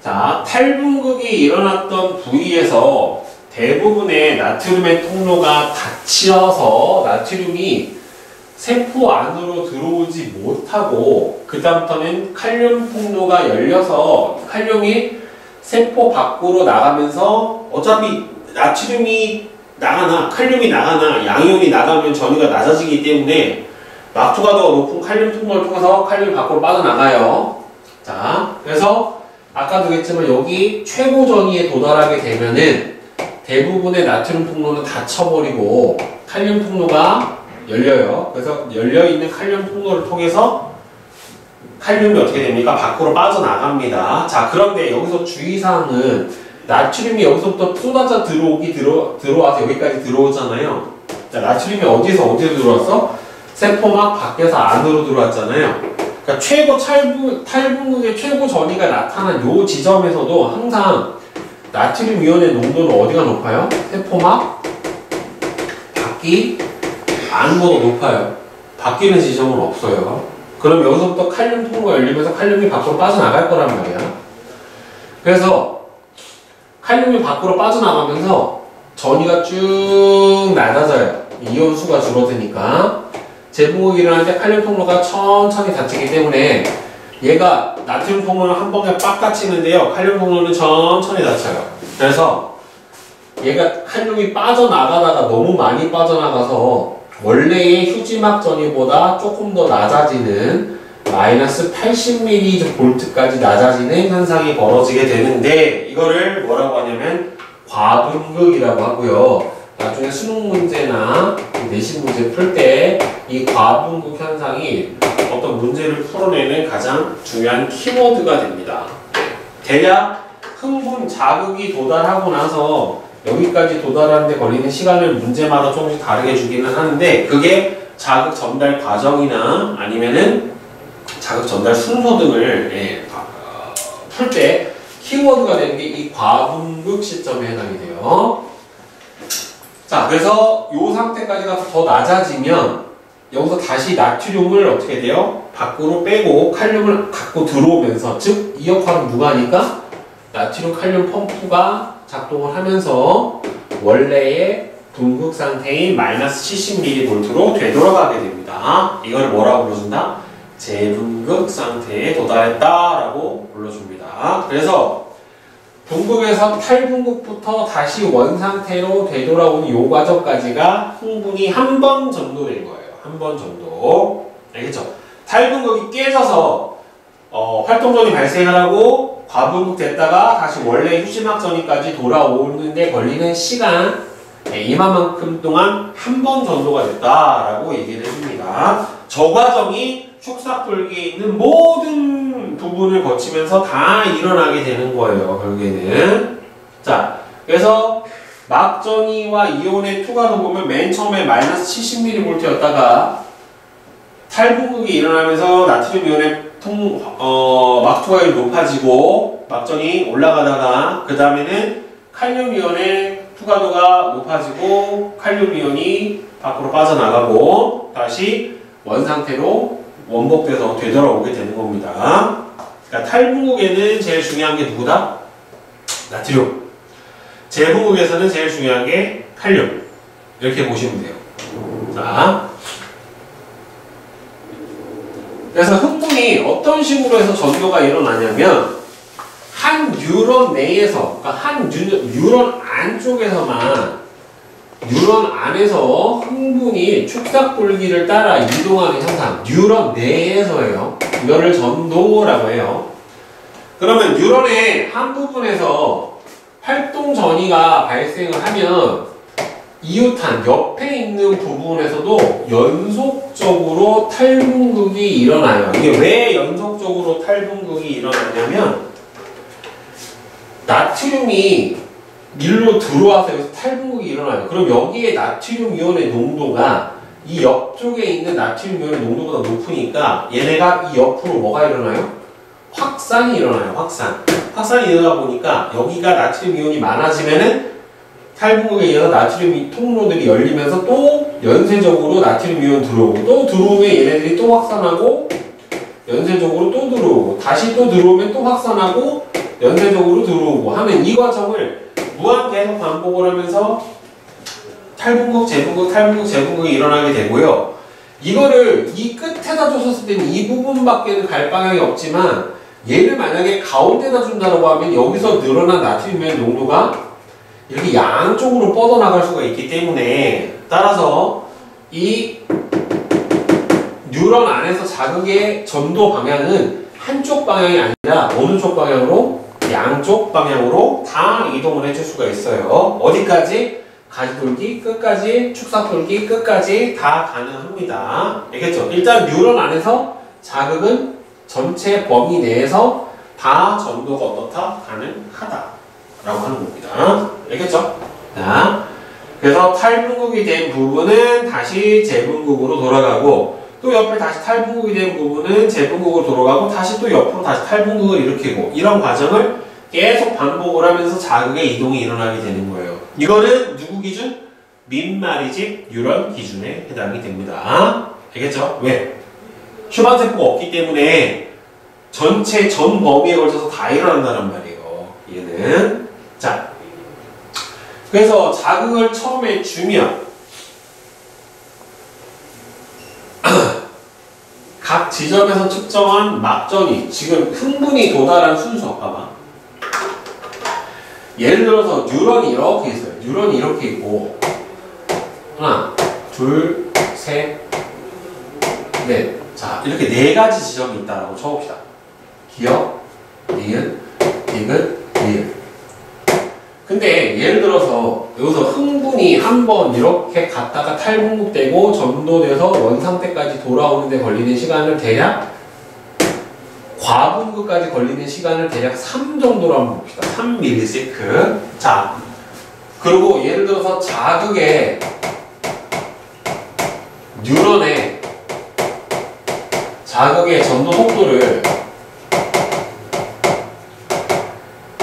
자, 탈분극이 일어났던 부위에서 대부분의 나트륨의 통로가 닫혀서 나트륨이 세포 안으로 들어오지 못하고 그 다음부터는 칼륨 통로가 열려서 칼륨이 세포 밖으로 나가면서 어차피 나트륨이 나가나 칼륨이 나가나 양이온이 나가면 전이가 낮아지기 때문에 막투가 더 높은 칼륨 통로를 통해서 칼륨이 밖으로 빠져나가요. 자, 그래서 아까도 했지만 여기 최고 전이에 도달하게 되면은 대부분의 나트륨 통로는 닫혀버리고 칼륨 통로가 열려요. 그래서 열려있는 칼륨 통로를 통해서 칼륨이 어떻게 됩니까? 밖으로 빠져나갑니다. 자, 그런데 여기서 주의사항은 나트륨이 여기서부터 쏟아져 들어와서 여기까지 들어오잖아요. 자, 나트륨이 어디에서 어디로 들어왔어? 세포막 밖에서 안으로 들어왔잖아요. 그러니까 최고 탈분극의 최고 전이가 나타난 요 지점에서도 항상 나트륨 이온의 농도는 어디가 높아요? 세포막 밖이 안보다 높아요. 바뀌는 지점은 없어요. 그럼 여기서부터 칼륨 통로가 열리면서 칼륨이 밖으로 빠져나갈 거란 말이야. 그래서 칼륨이 밖으로 빠져나가면서 전이가 쭉 낮아져요. 이온 수가 줄어드니까. 재분극이 일어날 때 칼륨 통로가 천천히 닫히기 때문에 얘가 나트륨 통로는 한 번에 빡 닫히는데요. 칼륨 통로는 천천히 닫혀요. 그래서 얘가 칼륨이 빠져나가다가 너무 많이 빠져나가서 원래의 휴지막 전이보다 조금 더 낮아지는 마이너스 80mV까지 낮아지는 현상이 벌어지게 되는데 이거를 뭐라고 하냐면 과분극이라고 하고요. 나중에 수능 문제나 내신 문제 풀 때 이 과분극 현상이 어떤 문제를 풀어내는 가장 중요한 키워드가 됩니다. 대략 흥분 자극이 도달하고 나서 여기까지 도달하는데 걸리는 시간을 문제마다 조금씩 다르게 주기는 하는데 그게 자극 전달 과정이나 아니면은 자극 전달 순서 등을 풀 때 키워드가 되는 게 이 과분극 시점에 해당이 돼요. 자, 그래서 이 상태까지 가서 더 낮아지면 여기서 다시 나트륨을 어떻게 돼요? 밖으로 빼고 칼륨을 갖고 들어오면서 즉 이 역할은 누가 하니까? 나트륨 칼륨 펌프가 작동을 하면서 원래의 분극 상태인 마이너스 70mV로 되돌아가게 됩니다. 이걸 뭐라고 불러준다? 재분극 상태에 도달했다라고 불러줍니다. 그래서 분극에서 탈분극부터 다시 원상태로 되돌아오는 이 과정까지가 흥분이 한 번 정도 된 거예요. 한 번 정도. 알겠죠? 탈분극이 깨져서 활동전이 발생을 하고 과분극 됐다가 다시 원래 휴지막전이까지 돌아오는데 걸리는 시간 이만큼 동안 한 번 정도가 됐다라고 얘기를 해줍니다. 저 과정이 축삭돌기에 있는 모든 부분을 거치면서 다 일어나게 되는 거예요. 결국에는. 자, 그래서 막전이와 이온의 투과도 보면 맨 처음에 마이너스 70mV였다가 탈분극이 일어나면서 나트륨 이온의 막투과율이 높아지고 막전이 올라가다가 그 다음에는 칼륨 이온의 투과도가 높아지고 칼륨 이온이 밖으로 빠져나가고 다시 원상태로 원복돼서 되돌아오게 되는 겁니다. 그러니까 탈분극에는 제일 중요한 게 누구다? 나트륨. 재분극에서는 제일 중요한 게 칼륨. 이렇게 보시면 돼요. 자, 그래서 흥분이 어떤 식으로 해서 전도가 일어나냐면 한 뉴런 내에서, 그러니까 한 뉴런 안쪽에서만 뉴런 안에서 흥분이 축삭돌기를 따라 이동하는 현상, 뉴런 내에서예요. 이거를 전도라고 해요. 그러면 뉴런의 한 부분에서 활동 전이가 발생을 하면 이웃한 옆에 있는 부분에서도 연속적으로 탈분극이 일어나요. 이게 왜 연속적으로 탈분극이 일어나냐면 나트륨이 일로 들어와서 여기서 탈분극이 일어나요. 그럼 여기에 나트륨 이온의 농도가 이 옆쪽에 있는 나트륨 이온의 농도보다 높으니까 얘네가 이 옆으로 뭐가 일어나요? 확산이 일어나요. 확산이 일어나 보니까 여기가 나트륨 이온이 많아지면은 탈분극에 의해서 나트륨 통로들이 열리면서 또 연쇄적으로 나트륨 이온 들어오고 또 들어오면 얘네들이 또 확산하고 연쇄적으로 또 들어오고 다시 또 들어오면 또 확산하고 연쇄적으로 들어오고 하면 이 과정을 무한 계속 반복을 하면서 탈분극, 재분극, 탈분극, 재분극이 일어나게 되고요. 이거를 이 끝에다 줬었을 때는 이 부분밖에는 갈 방향이 없지만 얘를 만약에 가운데다 준다고 하면 여기서 늘어난 나트륨의 농도가 이렇게 양쪽으로 뻗어나갈 수가 있기 때문에 따라서 이 뉴런 안에서 자극의 전도 방향은 한쪽 방향이 아니라 어느 쪽 방향으로? 양쪽 방향으로 다 이동을 해줄 수가 있어요. 어디까지? 가지돌기 끝까지, 축삭돌기 끝까지 다 가능합니다. 알겠죠? 일단 뉴런 안에서 자극은 전체 범위 내에서 다 전도가 어떻다? 가능하다 라고 하는 겁니다. 알겠죠? 자, 그래서 탈분극이 된 부분은 다시 재분극으로 돌아가고 또 옆에 다시 탈분극이 된 부분은 재분극으로 돌아가고 다시 또 옆으로 다시 탈분극을 일으키고 이런 과정을 계속 반복을 하면서 자극의 이동이 일어나게 되는 거예요. 이거는 누구 기준? 민마리집 뉴런 기준에 해당이 됩니다. 알겠죠? 왜? 슈만 세포가 없기 때문에 전체 전 범위에 걸쳐서 다 일어난다는 말이에요. 얘는. 자, 그래서 자극을 처음에 주면 각 지점에서 측정한 막전이 지금 흥분이 도달한 순서 봐봐. 예를 들어서 뉴런이 이렇게 있어요. 뉴런이 이렇게 있고 하나, 둘, 셋, 넷. 자, 이렇게 네 가지 지점이 있다라고 쳐봅시다. 기억, 니은, 디귿, 리을. 근데 예를 들어서 여기서 흥분이 폰이 한번 이렇게 갔다가 탈분급되고 전도돼서 원상태까지 돌아오는데 걸리는 시간을 대략 과분급까지 걸리는 시간을 대략 3 정도로 한번 봅시다. 3ms. 자, 그리고 예를 들어서 자극의 뉴런의 자극의 전도 속도를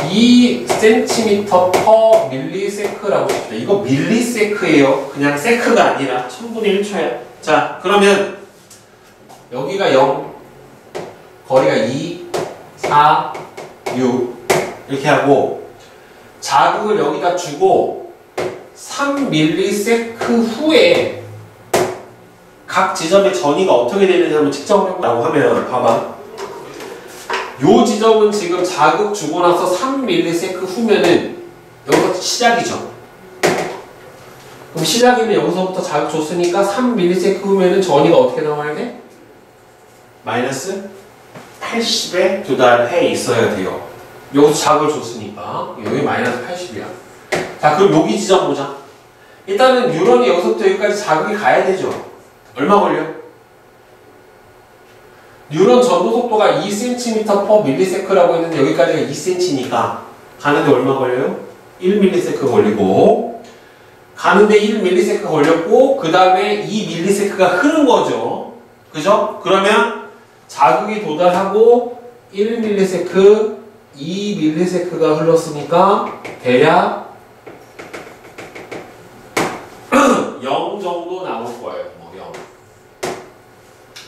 2cm/ms라고 칩시다. 이거 밀리세크예요. 그냥 세크가 아니라 1000분의 1초야. 자, 그러면 여기가 0, 거리가 2, 4, 6 이렇게 하고 자극을 여기다 주고 3ms 후에 각 지점의 전이가 어떻게 되는지 한번 측정을 해보라고 하면 봐봐. 요 지점은 지금 자극 주고 나서 3ms 후면은 여기서 시작이죠. 그럼 시작이면 여기서부터 자극 줬으니까 3ms 후면은 전이가 어떻게 나와야 돼? 마이너스 80에 도달해 있어야 돼요. 여기서 자극을 줬으니까 여기 마이너스 80이야. 자, 그럼 여기 지점 보자. 일단은 뉴런이 여기서부터 여기까지 자극이 가야 되죠. 얼마 걸려? 뉴런 전도 속도가 2cm/ms라고 했는데 여기까지가 2cm니까 가는데 얼마 걸려요? 1ms 걸리고 가는데 1ms 걸렸고 그 다음에 2ms가 흐른 거죠. 그죠? 그러면 자극이 도달하고 1ms, 2ms가 흘렀으니까 대략 0 정도 나올 거예요. 뭐 0.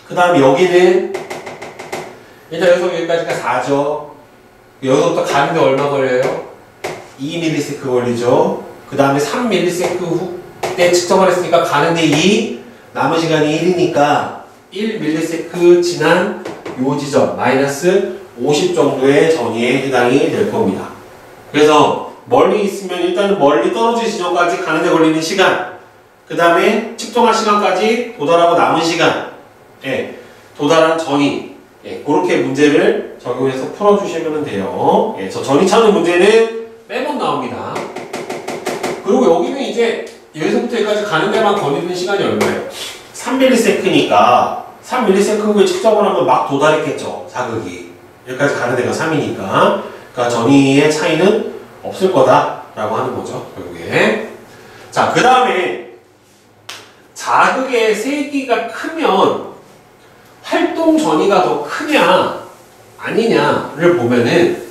그 다음에 여기는 일단 여기서 여기까지가 4죠. 여기서부터 가는데 얼마 걸려요? 2ms 걸리죠. 그 다음에 3ms 후 때 측정을 했으니까 가는데 2, 남은 시간이 1이니까 1ms 지난 요 지점 마이너스 50 정도의 전위에 해당이 될 겁니다. 그래서 멀리 있으면 일단은 멀리 떨어진 지점까지 가는데 걸리는 시간, 그 다음에 측정할 시간까지 도달하고 남은 시간, 도달한 전위, 그렇게 문제를 적용해서 풀어주시면 돼요. 저 전위 찾는 문제는 매번 나옵니다. 그리고 여기는 이제 여기서부터 여기까지 가는 데만 걸리는 시간이 얼마예요? 3ms니까 3ms 후에 측정을 하면 막 도달했겠죠. 자극이. 여기까지 가는 데가 3이니까. 그러니까 전위의 차이는 없을 거다라고 하는 거죠. 결국에. 자, 그 다음에 자극의 세기가 크면 활동 전위가 더 크냐 아니냐를 보면은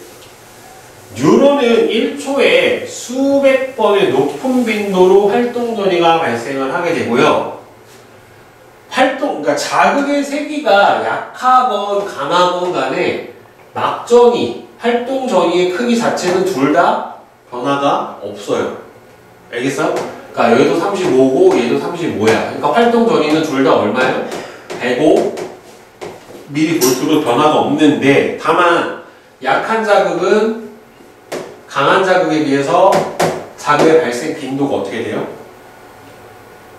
뉴런은 1초에 수백 번의 높은 빈도로 활동 전위가 발생을 하게 되고요. 그러니까 자극의 세기가 약하건 강하건 간에 막전위, 활동 전위의 크기 자체는 둘 다 변화가 없어요. 알겠어? 그러니까 여기도 35고 얘도 35야. 그러니까 활동 전위는 둘 다 얼마예요? 105mV로 변화가 없는데 다만 약한 자극은 강한 자극에 비해서 자극의 발생 빈도가 어떻게 돼요?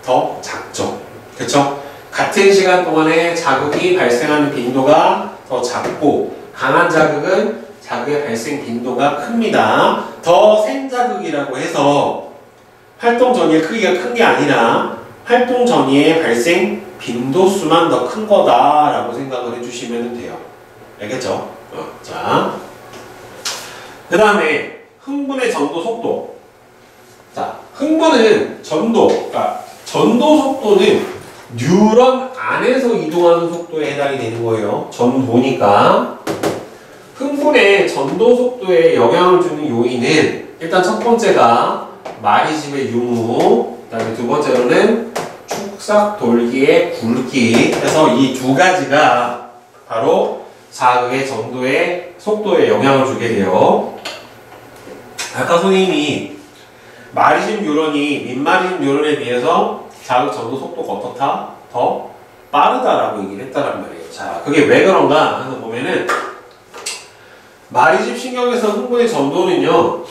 더 작죠. 그쵸? 같은 시간 동안에 자극이 발생하는 빈도가 더 작고 강한 자극은 자극의 발생 빈도가 큽니다. 더 센 자극이라고 해서 활동 전위의 크기가 큰 게 아니라 활동 전위의 발생 빈도수만 더 큰 거다라고 생각을 해주시면 돼요. 알겠죠? 자, 그 다음에 흥분의 전도 속도. 자, 흥분은 그러니까 전도 속도는 뉴런 안에서 이동하는 속도에 해당이 되는 거예요. 전도니까. 흥분의 전도 속도에 영향을 주는 요인은 일단 첫 번째가 마리집의 유무, 그 다음에 두 번째로는 축삭 돌기의 굵기. 그래서 이 두 가지가 바로 자극의 전도의 속도에 영향을 주게 돼요. 아까 선생님이 마리집 뉴런이 민마리집 뉴런에 비해서 자극 전도 속도가 어떻다? 더 빠르다라고 얘기를 했다란 말이에요. 자, 그게 왜 그런가 해서 보면은 마리집 신경에서 흥분의 전도는요,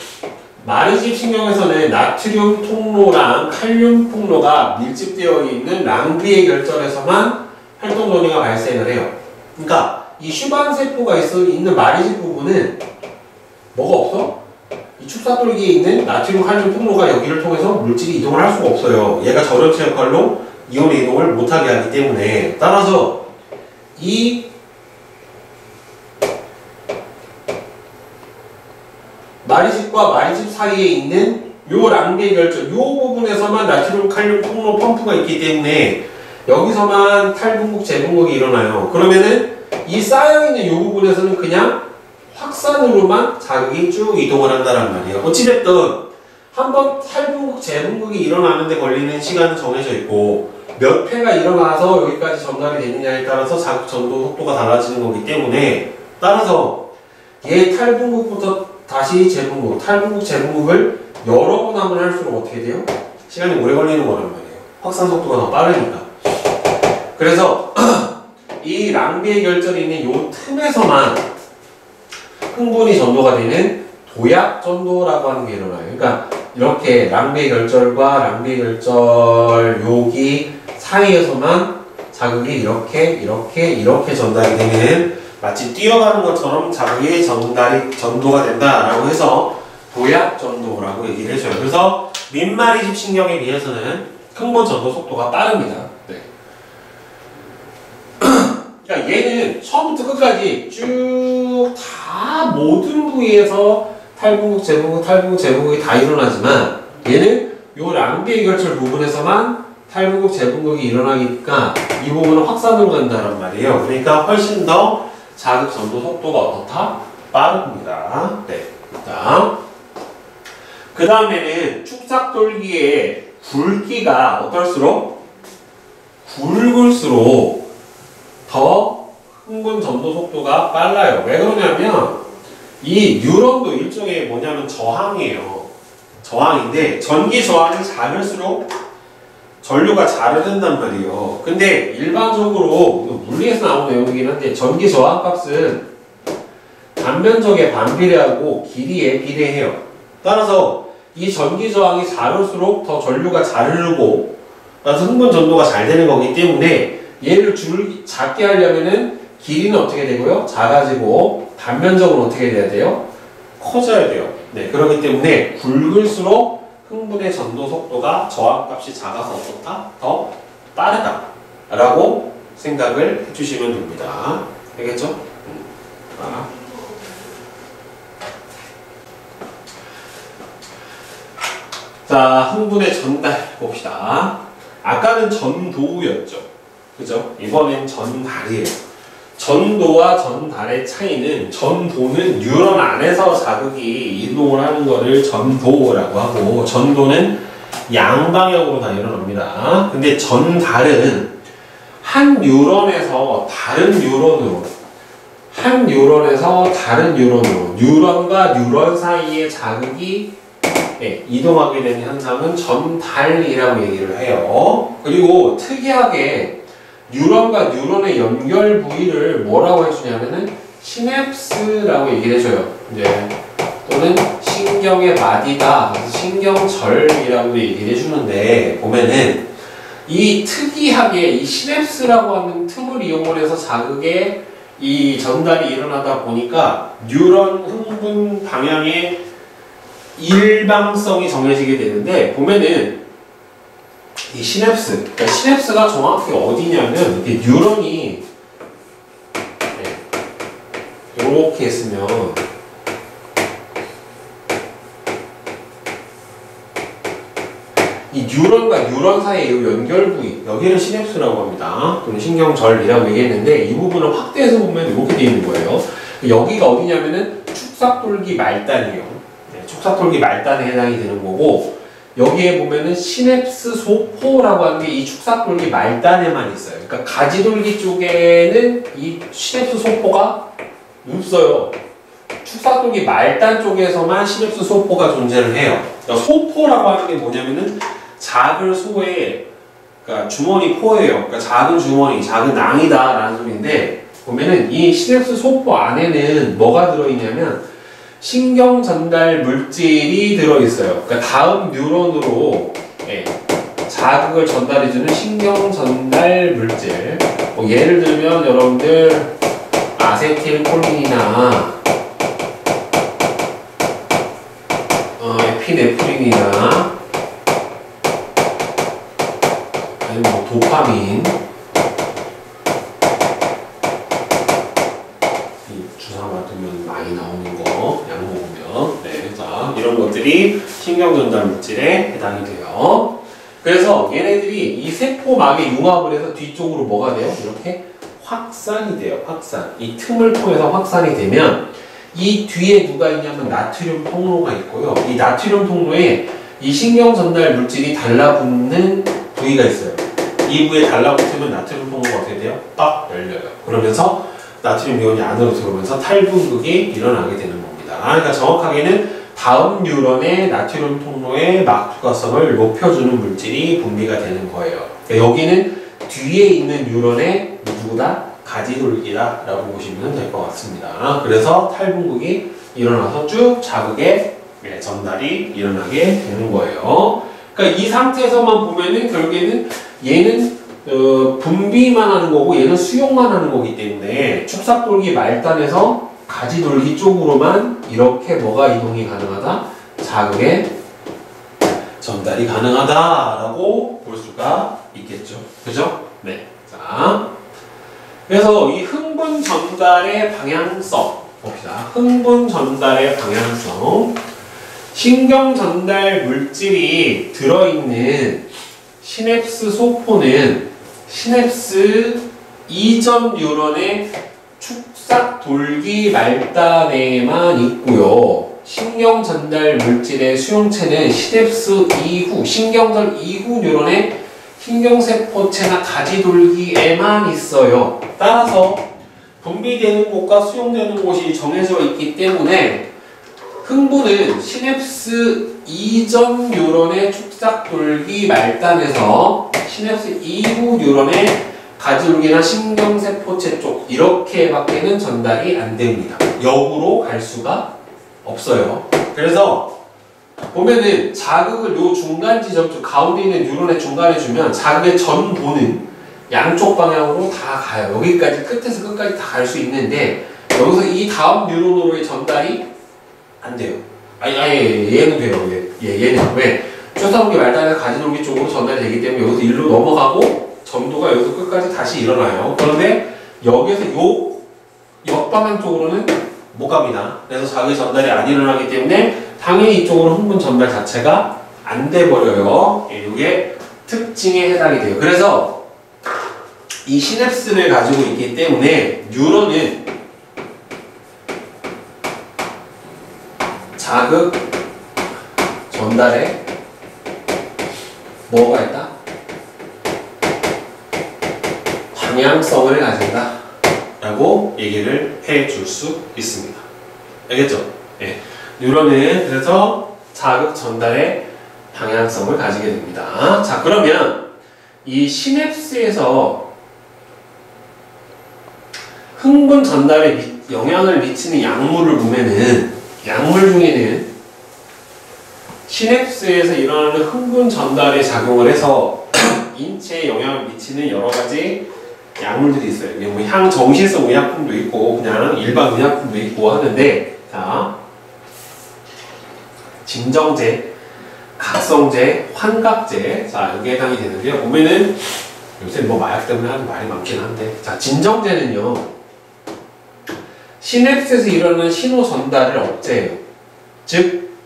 마리집 신경에서는 나트륨 통로랑 칼륨 통로가 밀집되어 있는 랑비의 결절에서만 활동 전이가 발생을 해요. 그러니까 이 슈반 세포가 있는 마리집 부분은 뭐가 없어? 축사돌기에 있는 나트륨 칼륨 통로가 여기를 통해서 물질이 이동을 할 수가 없어요. 얘가 저전체 역할로 이온의 이동을 못하게 하기 때문에, 따라서 이 마리집과 마리집 사이에 있는 요 랑비의 결절, 요 부분에서만 나트륨 칼륨 통로 펌프가 있기 때문에 여기서만 탈분국 재분국이 일어나요. 그러면은 이 쌓여있는 요 부분에서는 그냥 확산으로만 자극이 쭉 이동을 한다는 말이에요. 어찌됐든 한번 탈분국 재분국이 일어나는데 걸리는 시간은 정해져 있고, 몇 회가 일어나서 여기까지 전달이 되느냐에 따라서 자극 전도 속도가 달라지는 거기 때문에, 따라서 얘 탈분국부터 다시 재분국, 탈분국 재분국을 여러 번 하면 할수록 어떻게 돼요? 시간이 오래 걸리는 거란 말이에요. 확산 속도가 더 빠르니까. 그래서 이 랑비의 결절이 있는 요 틈에서만 흥분이 전도가 되는 도약 전도라고 하는 게 일어나요. 그러니까 이렇게 랑비의 결절과 랑비의 결절 여기 사이에서만 자극이 이렇게 전달이 되는, 마치 뛰어가는 것처럼 자극이 전도가 된다라고 해서 도약 전도라고 얘기를 해줘요. 그래서 민마리집 신경에 비해서는 흥분 전도 속도가 빠릅니다. 네. 그러니까 얘는 처음부터 끝까지 쭉 다 모든 부위에서 탈분국, 재분국이 다 일어나지만, 얘는 요 랑비의 결절 부분에서만 탈분국, 재분국이 일어나니까 이 부분은 확산으로 간다는 말이에요. 그러니까 훨씬 더 자극 전도 속도가 어떻다? 빠릅니다. 네. 그 다음에는 축삭돌기의 굵기가 어떨수록 굵을수록 더 흥분 전도 속도가 빨라요. 왜 그러냐면 이 뉴런도 일종의 뭐냐면 저항이에요. 저항인데 전기 저항이 작을수록 전류가 잘 흐른단 말이에요. 근데 일반적으로 물리에서 나오는 내용이긴 한데 전기 저항 값은 단면적에 반비례하고 길이에 비례해요. 따라서 이 전기 저항이 작을수록 더 전류가 잘 흐르고, 따라서 흥분 전도가 잘 되는 거기 때문에 얘를 작게 하려면은 길이는 어떻게 되고요? 작아지고 단면적으로 어떻게 돼야 돼요? 커져야 돼요. 네, 그렇기 때문에 굵을수록 흥분의 전도 속도가 저항값이 작아서 어떻다? 더 빠르다 라고 생각을 해주시면 됩니다. 알겠죠? 자, 흥분의 전달 봅시다. 아까는 전도였죠. 그죠? 이번엔 전달이에요. 전도와 전달의 차이는, 전도는 뉴런 안에서 자극이 이동을 하는 거를 전도라고 하고, 전도는 양방향으로 다 일어납니다. 근데 전달은 한 뉴런에서 다른 뉴런으로, 한 뉴런에서 다른 뉴런으로, 뉴런과 뉴런 사이의 자극이 이동하게 되는 현상은 전달이라고 얘기를 해요. 그리고 특이하게 뉴런과 뉴런의 연결 부위를 뭐라고 해주냐면은 시냅스라고 얘기를 해줘요. 이제 또는 신경의 마디다, 신경절이라고 얘기를 해주는데, 보면은 이 특이하게 이 시냅스라고 하는 틈을 이용을 해서 자극의 이 전달이 일어나다 보니까 뉴런 흥분 방향의 일방성이 정해지게 되는데, 보면은 이 시냅스, 그러니까 시냅스가 정확히 어디냐면, 이렇게 뉴런이 이렇게 했으면 이 뉴런과 뉴런 사이의 연결 부위, 여기를 시냅스라고 합니다. 또는 신경절이라고 얘기했는데, 이 부분을 확대해서 보면 이렇게 되어 있는 거예요. 여기가 어디냐면은 축삭돌기 말단이에요. 축삭돌기 말단에 해당이 되는 거고, 여기에 보면은 시냅스 소포라고 하는 게 이 축삭돌기 말단에만 있어요. 그러니까 가지돌기 쪽에는 이 시냅스 소포가 없어요. 축삭돌기 말단 쪽에서만 시냅스 소포가 존재를 해요. 그러니까 소포라고 하는 게 뭐냐면은 작은 소의, 그러니까 주머니 포예요. 그러니까 작은 주머니, 작은 낭이다라는 소리인데, 보면은 이 시냅스 소포 안에는 뭐가 들어있냐면 신경 전달 물질이 들어있어요. 그러니까 다음 뉴런으로 자극을 전달해주는 신경 전달 물질. 예를 들면 여러분들 아세틸콜린이나 에피네프린이나 아니면 뭐 도파민 주사 맞으면 많이 나오는 거 약 먹으면 네, 자 이런 것들이 신경전달 물질에 해당이 돼요. 그래서 얘네들이 이 세포막에 융합을 해서 뒤쪽으로 뭐가 돼요? 이렇게 확산이 돼요. 확산. 이 틈을 통해서 확산이 되면 이 뒤에 누가 있냐면 나트륨 통로가 있고요. 이 나트륨 통로에 이 신경전달 물질이 달라붙는 부위가 있어요. 이 부위에 달라붙으면 나트륨 통로가 어떻게 돼요? 딱 열려요. 그러면서 나트륨 이온이 안으로 들어오면서 탈분극이 일어나게 되는 겁니다. 그러니까 정확하게는 다음 뉴런의 나트륨 통로의 막투과성을 높여주는 물질이 분비가 되는 거예요. 그러니까 여기는 뒤에 있는 뉴런의 누구다? 가지돌기다 라고 보시면 될 것 같습니다. 그래서 탈분극이 일어나서 쭉 자극에 전달이 일어나게 되는 거예요. 그러니까 이 상태에서만 보면은 결국에는 얘는 분비만 하는 거고 얘는 수용만 하는 거기 때문에 축삭돌기 말단에서 가지돌기 쪽으로만 이렇게 뭐가 이동이 가능하다? 자극의 전달이 가능하다라고 볼 수가 있겠죠. 그죠? 네. 자, 그래서 이 흥분 전달의 방향성 봅시다. 흥분 전달의 방향성. 신경 전달 물질이 들어있는 시냅스 소포는 시냅스 이전 뉴런의 축삭 돌기 말단에만 있고요. 신경 전달 물질의 수용체는 시냅스 이후, 신경전 이후 뉴런의 신경세포체나 가지돌기에만 있어요. 따라서 분비되는 곳과 수용되는 곳이 정해져 있기 때문에 흥분은 시냅스 이전 뉴런의 축삭돌기 말단에서 시냅스 이후 뉴런의 가지돌기나 신경세포체 쪽 이렇게밖에는 전달이 안 됩니다. 역으로 갈 수가 없어요. 그래서 보면은 자극을 요 중간 지점 쪽 가운데 있는 뉴런의 중간에 주면 자극의 전도는 양쪽 방향으로 다 가요. 여기까지 끝에서 끝까지 다 갈 수 있는데 여기서 이 다음 뉴런으로의 전달이 안 돼요. 얘는 돼요. 얘는 왜? 쫓아오기 말단에서 가지돌기 쪽으로 전달이 되기 때문에 여기서 일로 넘어가고 전도가 여기서 끝까지 다시 일어나요. 그런데 여기서 요 역방향 쪽으로는 못 갑니다. 그래서 자극 전달이 안 일어나기 때문에 당연히 이쪽으로 흥분 전달 자체가 안 돼 버려요. 이게 특징에 해당이 돼요. 그래서 이 시냅스를 가지고 있기 때문에 뉴런은 자극 전달에 뭐가 있다? 방향성을 가진다 라고 얘기를 해 줄 수 있습니다. 알겠죠? 네. 뉴런은 그래서 자극 전달의 방향성을 가지게 됩니다. 자, 그러면 이 시냅스에서 흥분 전달에 영향을 미치는 약물을 보면은 약물 중에는 시냅스에서 일어나는 흥분 전달에 작용을 해서 인체에 영향을 미치는 여러 가지 약물들이 있어요. 뭐 향정신성 의약품도 있고 그냥 일반 의약품도 있고 하는데, 자, 진정제, 각성제, 환각제, 자 여기에 해당이 되는데요. 보면은 요새 뭐 마약 때문에 하는 말이 많긴 한데, 자 진정제는요 시냅스에서 일어나는 신호 전달을 억제해요. 즉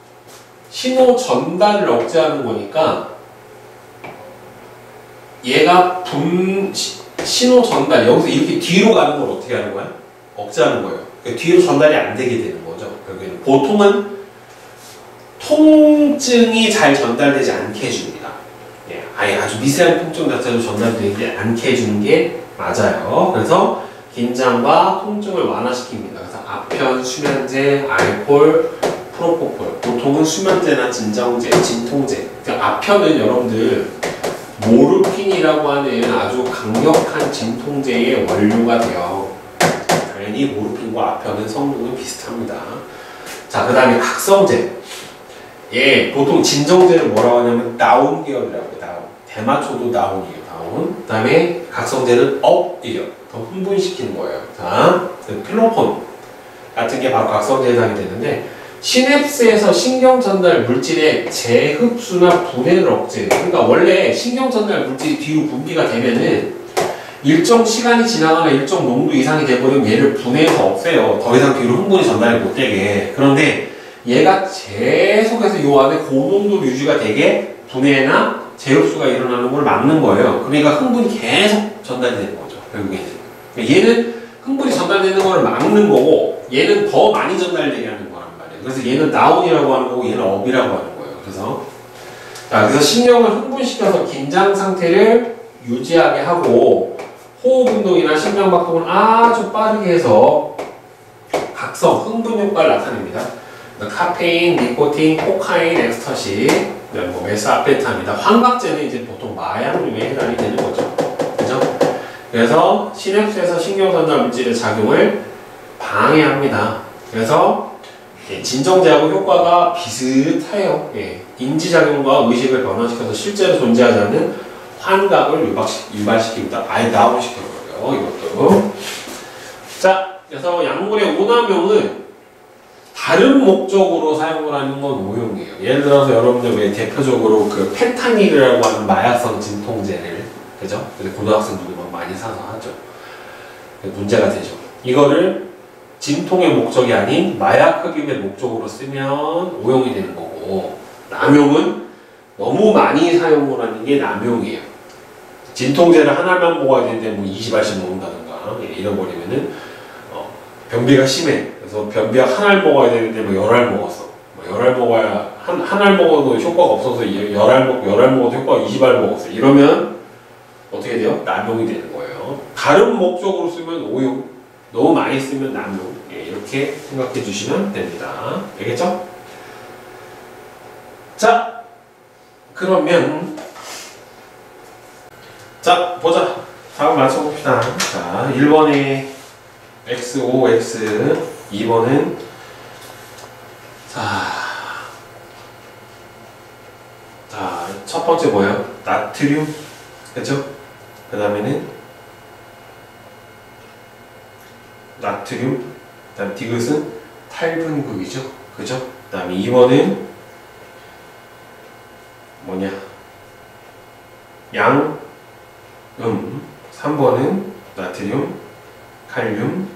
신호 전달을 억제하는 거니까 얘가 신호 전달, 여기서 이렇게 뒤로 가는 걸 어떻게 하는 거야? 억제하는 거예요. 그러니까 뒤로 전달이 안 되게 되는 거죠. 결국에는 보통은 통증이 잘 전달되지 않게 해줍니다. 예, 아예 아주 미세한 통증 자체로 전달되지 않게 해주는 게 맞아요. 그래서 긴장과 통증을 완화시킵니다. 그래서 아편, 수면제, 알코올, 프로포폴. 보통은 수면제나 진정제, 진통제. 그러니까 아편은 여러분들 모르핀이라고 하는 아주 강력한 진통제의 원료가 돼요. 당연히 모르핀과 아편은 성분은 비슷합니다. 자, 그 다음에 각성제. 예, 보통 진정제를 뭐라고 하냐면 다운 계열이라고 해요. 다운. 대마초도 다운이에요. 다운. 그 다음에 각성제는 업이에요. 더 흥분시키는 거예요. 자, 필로폰 같은 게 바로 각성제에 해당이 되는데, 시냅스에서 신경 전달 물질의 재흡수나 분해를 억제. 그러니까 원래 신경 전달 물질이 뒤로 분비가 되면은 일정 시간이 지나거나 일정 농도 이상이 돼버리면 얘를 분해해서 없애요. 더 이상 뒤로 흥분이 전달이 못 되게. 그런데 얘가 계속해서 요 안에 고농도 유지가 되게 분해나 재흡수가 일어나는 걸 막는 거예요. 그러니까 흥분이 계속 전달이 되는 거죠. 결국에는. 얘는 흥분이 전달되는 걸 막는 거고 얘는 더 많이 전달되게 하는 거란 말이에요. 그래서 얘는 다운이라고 하는 거고 얘는 업이라고 하는 거예요. 그래서 신경을 흥분시켜서 긴장 상태를 유지하게 하고 호흡 운동이나 심장박동을 아주 빠르게 해서 각성, 흥분 효과를 나타냅니다. 카페인, 니코틴, 코카인, 엑스터시, 뭐 메스암페타민이다. 환각제는 이제 보통 마약류에 해당이 되는 거죠. 그죠? 그래서 시냅스에서 신경전달 물질의 작용을 방해합니다. 그래서 진정제하고 효과가 비슷해요. 인지작용과 의식을 변화시켜서 실제로 존재하지 않는 환각을 유발시킵니다. 아예 다운시켜버려요. 이것도. 자, 그래서 약물의 오남용은 다른 목적으로 사용을 하는 건 오용이에요. 예를 들어서 여러분들 왜 대표적으로 그 펜타닐이라고 하는 마약성 진통제를, 그죠? 고등학생들도 막 많이 사서 하죠. 문제가 되죠. 이거를 진통의 목적이 아닌 마약 흡입의 목적으로 쓰면 오용이 되는 거고, 남용은 너무 많이 사용을 하는 게 남용이에요. 진통제를 한 알만 먹어야 되는데 뭐 20알씩 먹는다든가 잃어버리면은 변비가 심해. 그래서 변비약 한 알 먹어야 되는데 뭐 10알 먹었어. 뭐 10알 먹어야 한 알 먹어도 효과가 없어서 10알 먹어도 효과가 20알 먹었어. 이러면 어떻게 돼요? 남용이 되는 거예요. 다른 목적으로 쓰면 오용, 너무 많이 쓰면 남용. 이렇게 생각해 주시면 됩니다. 알겠죠? 자, 그러면 자, 보자. 다음 맞춰봅시다. 자, 1번에 XO, X, 2번은 자, 첫 번째 뭐예요? 나트륨, 그죠? 그 다음에는 나트륨, 그 다음 디귿은 탈분극이죠, 그죠? 그 다음에 2번은 뭐냐? 양음, 3번은 나트륨, 칼륨,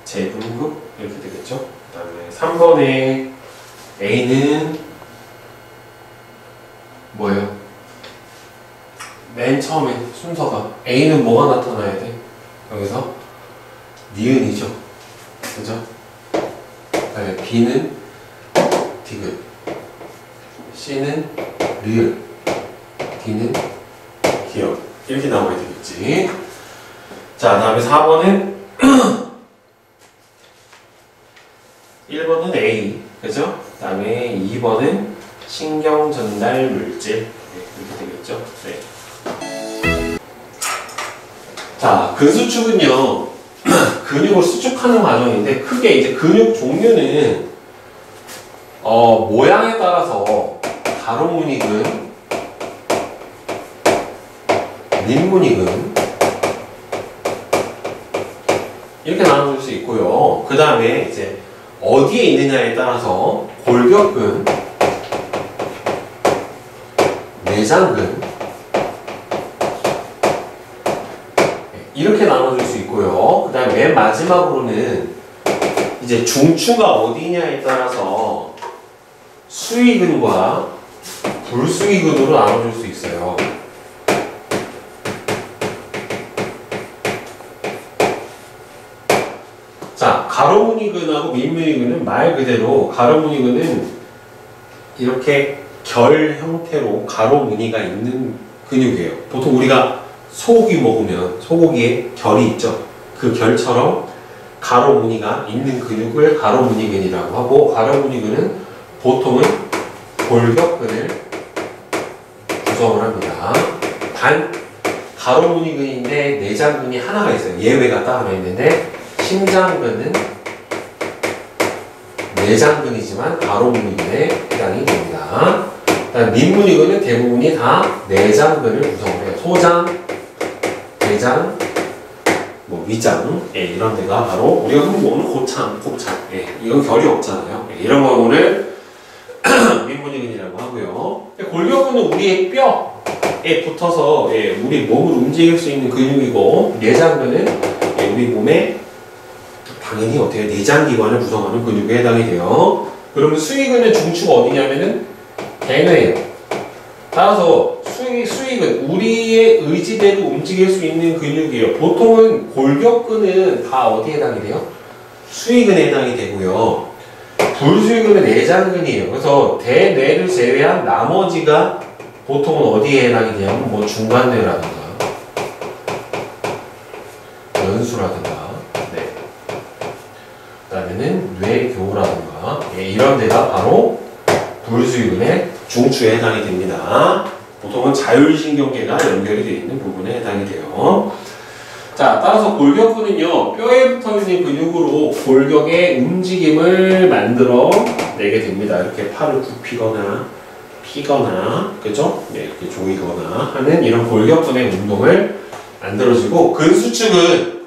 재분극 이렇게 되겠죠. 그 다음에 3번에 A는 뭐예요? 맨 처음에 순서가 A는 뭐가 나타나야 돼? 여기서 니은이죠. 그죠? 그 다음에 B는 디귿, C는 리을, D는 기억 이렇게 나와야 되겠지. 자, 다음에 4번은 1번은 A, 그죠? 그 다음에 2번은 신경전달 물질 이렇게 되겠죠. 네. 자, 근수축은요 근육을 수축하는 과정인데 크게 이제 근육 종류는 모양에 따라서 가로무늬근, 밑무늬근 이렇게 나눠줄 수 있고요. 그 다음에 이제 어디에 있느냐에 따라서 골격근, 내장근 이렇게 나눠줄 수 있고요. 그 다음에 맨 마지막으로는 이제 중추가 어디냐에 따라서 수위근과 불수위근으로 나눠줄 수 있어요. 자, 가로무늬근하고 밑무늬근은 말 그대로 가로무늬근은 이렇게 결 형태로 가로무늬가 있는 근육이에요. 보통 우리가 소고기 먹으면 소고기에 결이 있죠. 그 결처럼 가로무늬가 있는 근육을 가로무늬근이라고 하고, 가로무늬근은 보통은 골격근을 구성을 합니다. 단 가로무늬근인데 내장근이 하나가 있어요. 예외가 딱 하나 있는데 심장근은 내장근이지만 가로무늬근에 해당이 됩니다. 그다음 밑무늬근은 대부분이 다 내장근을 구성해요. 소장, 대장, 뭐 위장, 예, 이런 데가 바로 우리가 흔히 보는 곱창, 예, 이건 결이 없잖아요. 예, 이런 걸 오늘 민분유근이라고 하고요. 골격근은 우리의 뼈에 붙어서 예, 우리 몸을 움직일 수 있는 근육이고, 내장근은 예, 우리 몸에 당연히 어떻게 내장기관을 구성하는 근육에 해당이 돼요. 그러면 수익근의 중추가 어디냐면은 대뇌예요. 따라서 수익은 우리의 의지대로 움직일 수 있는 근육이에요. 보통은 골격근은 다 어디에 해당이 돼요? 수익근에 해당이 되고요. 불수익근은 내장근이에요. 그래서 대뇌를 제외한 나머지가 보통은 어디에 해당이 돼요? 뭐 중간뇌라든가 연수라든가, 네. 그다음에는 뇌교라든가, 예, 이런 데가 바로 불수익근의 중추에 해당이 됩니다. 보통은 자율신경계가 연결이 되어 있는 부분에 해당이 돼요. 자, 따라서 골격근은요, 뼈에 붙어있는 근육으로 골격의 움직임을 만들어 내게 됩니다. 이렇게 팔을 굽히거나 피거나, 그죠? 네, 이렇게 조이거나 하는 이런 골격근의 운동을 만들어주고, 근수축은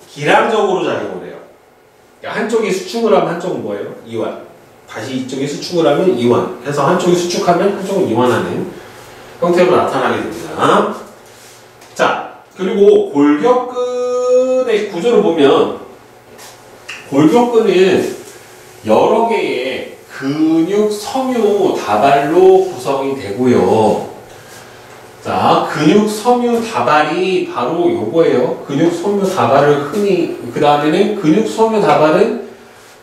기량적으로 작용을 해요. 그러니까 한쪽이 수축을 하면 한쪽은 뭐예요? 이완. 다시 이쪽이 수축을 하면 이완. 해서 한쪽이 수축하면 한쪽은 이완하는 형태로 나타나게 됩니다. 자, 그리고 골격근의 구조를 보면, 골격근은 여러 개의 근육 섬유 다발로 구성이 되고요. 자, 근육 섬유 다발이 바로 요거예요. 근육 섬유 다발을 흔히, 그 다음에는 근육 섬유 다발은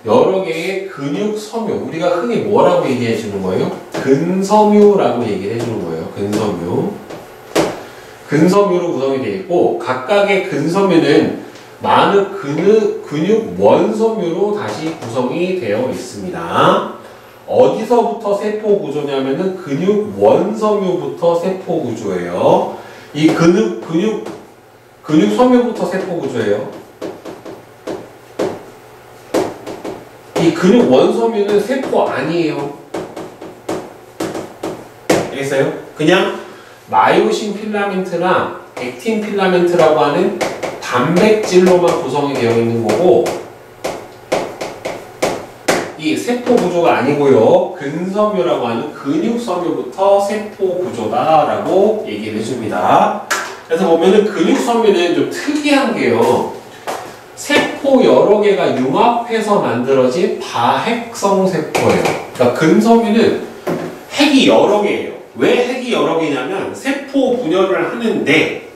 여러 개의 근육 섬유, 우리가 흔히 뭐라고 얘기해 주는 거예요? 근섬유라고 얘기를 해 주는 거예요. 근섬유. 근섬유로 구성이 되어 있고, 각각의 근섬유는 많은 근육 원섬유로 다시 구성이 되어 있습니다. 어디서부터 세포 구조냐면은 근육 원섬유부터 세포 구조예요. 이 근육 섬유부터 세포 구조예요. 이 근육 원섬유는 세포 아니에요. 알겠어요? 그냥 마요신 필라멘트랑 액틴 필라멘트라고 하는 단백질로만 구성이 되어 있는 거고, 이 세포 구조가 아니고요. 근섬유라고 하는 근육 섬유부터 세포 구조다라고 얘기를 해줍니다. 그래서 보면은 근육 섬유는 좀 특이한 게요. 세포 여러 개가 융합해서 만들어진 다핵성 세포예요. 그러니까 근섬유는 핵이 여러 개예요. 왜 핵이 여러 개냐면 세포 분열을 하는데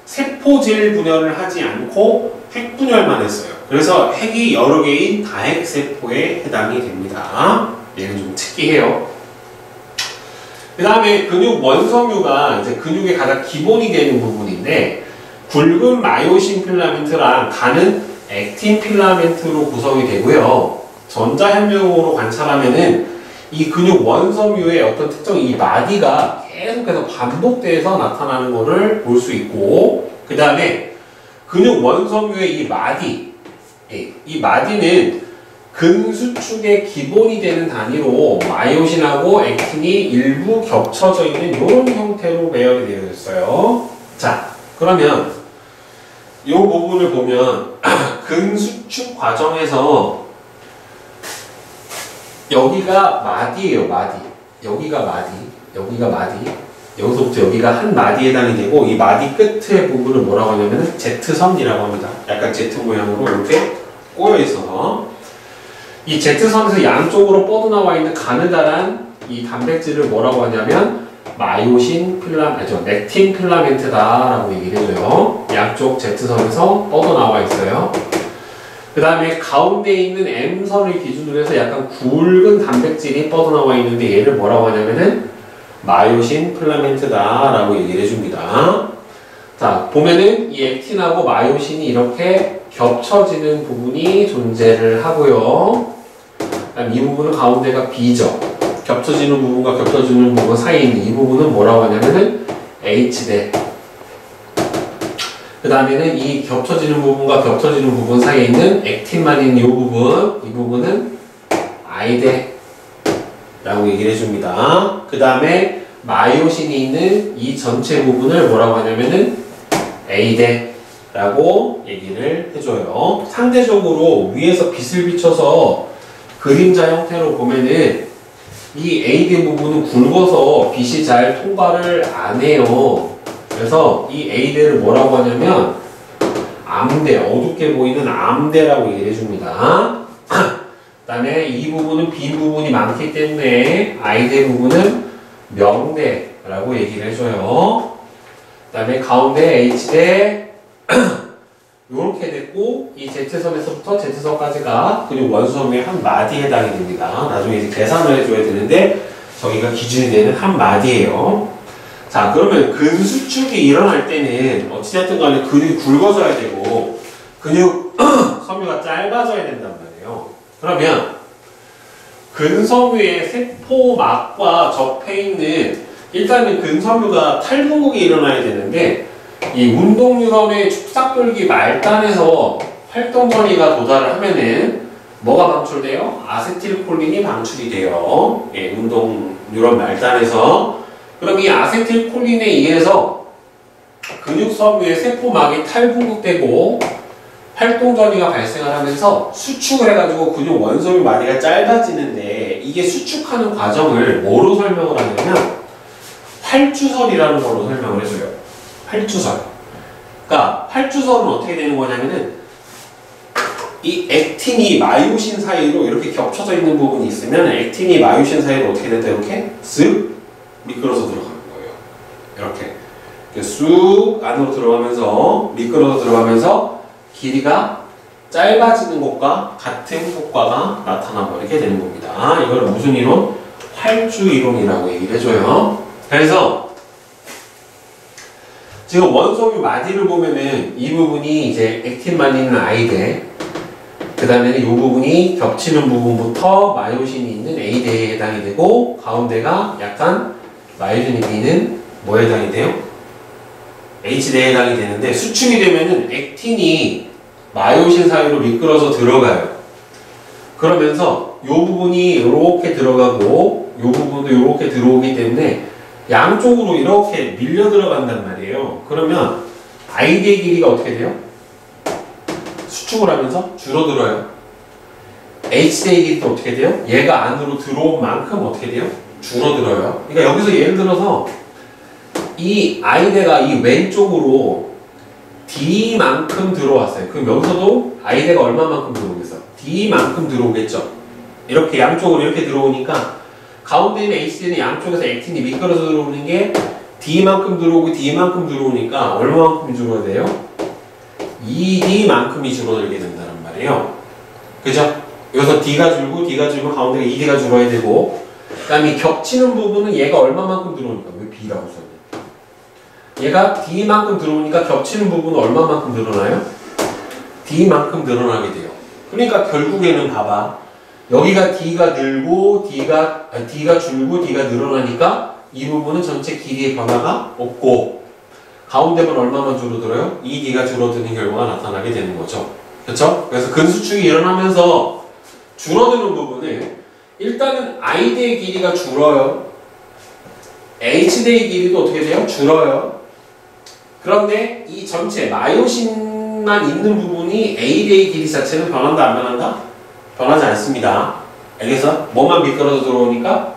세포질 분열을 하지 않고 핵 분열만 했어요. 그래서 핵이 여러 개인 다핵 세포에 해당이 됩니다. 얘는 좀 특이해요. 그 다음에 근육 원섬유가 이제 근육의 가장 기본이 되는 부분인데, 굵은 마요신 필라멘트랑 가는 액틴 필라멘트로 구성이 되고요. 전자현미경으로 관찰하면은 이 근육 원섬유의 어떤 특정 이 마디가 계속해서 반복돼서 나타나는 것을 볼 수 있고, 그 다음에 근육 원섬유의 이 마디, 이 마디는 근수축의 기본이 되는 단위로 마요신하고 액틴이 일부 겹쳐져 있는 이런 형태로 배열이 되어 있어요. 자, 그러면 이 부분을 보면 근수축 과정에서 여기가 마디예요, 마디. 여기가 마디. 여기서부터 여기가 한 마디에 해당이 되고, 이 마디 끝의 부분을 뭐라고 하냐면 Z선이라고 합니다. 약간 Z 모양으로 이렇게 꼬여 있어서, 이 Z선에서 양쪽으로 뻗어나와 있는 가느다란 이 단백질을 뭐라고 하냐면 마요신 넥틴 필라멘트다라고 얘기를 해줘요. 양쪽 Z선에서 뻗어나와 있어요. 그 다음에 가운데 있는 M선을 기준으로 해서 약간 굵은 단백질이 뻗어나와 있는데, 얘를 뭐라고 하냐면은 마요신 필라멘트다라고 얘기를 해줍니다. 자, 보면은 이 액틴하고 마요신이 이렇게 겹쳐지는 부분이 존재를 하고요. 그다음 이 부분은 가운데가 B죠. 겹쳐지는 부분과 겹쳐지는 부분 사이에 있는 이 부분은 뭐라고 하냐면은 H대. 그 다음에는 이 겹쳐지는 부분과 겹쳐지는 부분 사이에 있는 액틴만 있는 이 부분은 I대 라고 얘기를 해줍니다. 그 다음에 마요신이 있는 이 전체 부분을 뭐라고 하냐면은 A대 라고 얘기를 해줘요. 상대적으로 위에서 빛을 비춰서 그림자 형태로 보면은 이 AD 부분은 굵어서 빛이 잘 통과를 안 해요. 그래서 이 AD를 뭐라고 하냐면 암대, 어둡게 보이는 암대라고 얘기를 해줍니다. 그 다음에 이 부분은 빈 부분이 많기 때문에 아이대 부분은 명대라고 얘기를 해줘요. 그 다음에 가운데 H대 요렇게 됐고 이 Z선에서부터 Z선까지가 근육 원소음의 한 마디에 해당이 됩니다. 나중에 이제 계산을 해줘야 되는데 저기가 기준이 되는 한 마디예요. 자, 그러면 근수축이 일어날 때는 어찌됐든 간에 근육이 굵어져야 되고 근육 섬유가 짧아져야 된단 말이에요. 그러면 근섬유의 세포막과 접해 있는 일단은 근섬유가 탈분국이 일어나야 되는데 이 운동뉴런의 축삭돌기 말단에서 활동전이가 도달을 하면은 뭐가 방출돼요? 아세틸콜린이 방출이 돼요. 예, 운동뉴런 말단에서. 그럼 이 아세틸콜린에 의해서 근육섬유의 세포막이 탈분국되고 활동전이가 발생을 하면서 수축을 해가지고 근육 원소유 마디가 짧아지는데 이게 수축하는 과정을 뭐로 설명을 하냐면 활주설이라는 걸로 설명을 해줘요. 활주설. 그러니까 활주설은 어떻게 되는 거냐면은 이 액틴이 마요신 사이로 이렇게 겹쳐져 있는 부분이 있으면 액틴이 마요신 사이로 어떻게 된다? 이렇게 쓱 미끄러져 들어가는 거예요. 이렇게 쑥 안으로 들어가면서 미끄러져 들어가면서 길이가 짧아지는 것과 같은 효과가 나타나 버리게 되는 겁니다. 이걸 무슨 이론? 활주 이론이라고 얘기를 해줘요. 그래서 지금 원소유 마디를 보면은 이 부분이 이제 액틴만 있는 아이대, 그 다음에는 이 부분이 겹치는 부분부터 마요신이 있는 A대에 해당이 되고 가운데가 약간 마요신이 있는 뭐에 해당이 돼요? H대에 해당이 되는데 수축이 되면은 액틴이 마요신 사이로 미끄러져 들어가요. 그러면서 이 부분이 이렇게 들어가고 이 부분도 이렇게 들어오기 때문에 양쪽으로 이렇게 밀려 들어간단 말이에요. 그러면 아이디의 길이가 어떻게 돼요? 수축을 하면서 줄어들어요. H대의 길이도 어떻게 돼요? 얘가 안으로 들어온 만큼 어떻게 돼요? 줄어들어요. 그러니까 여기서 예를 들어서 이 아이대가 이 왼쪽으로 D만큼 들어왔어요. 그럼 여기서도 아이대가 얼마만큼 들어오겠어? D만큼 들어오겠죠. 이렇게 양쪽으로 이렇게 들어오니까 가운데 있는 HD는 양쪽에서 액틴이 미끄러져 들어오는 게 D만큼 들어오고 D만큼 들어오니까 얼마만큼 줄어야 돼요? 2D만큼이 줄어들게 된다는 말이에요. 그죠? 여기서 D가 줄고 D가 줄면 가운데가 2D가 줄어야 되고 그 다음에 겹치는 부분은 얘가 얼마만큼 들어오니까 왜 B라고 썼냐? 얘가 D만큼 들어오니까 겹치는 부분은 얼마만큼 늘어나요? D만큼 늘어나게 돼요. 그러니까 결국에는 봐봐. 여기가 D가 늘고 D가 줄고 D가 늘어나니까 이 부분은 전체 길이의 변화가 없고 가운데만 얼마만 줄어들어요? 2D가 줄어드는 결과가 나타나게 되는 거죠. 그렇죠? 그래서 근수축이 일어나면서 줄어드는 부분은 일단은 I대의 길이가 줄어요. H대의 길이도 어떻게 돼요? 줄어요. 그런데 이 전체 마요신만 있는 부분이 A대의 길이 자체는 변한다 안 변한다? 변하지 않습니다. 여기서 뭐만 미끄러져 들어오니까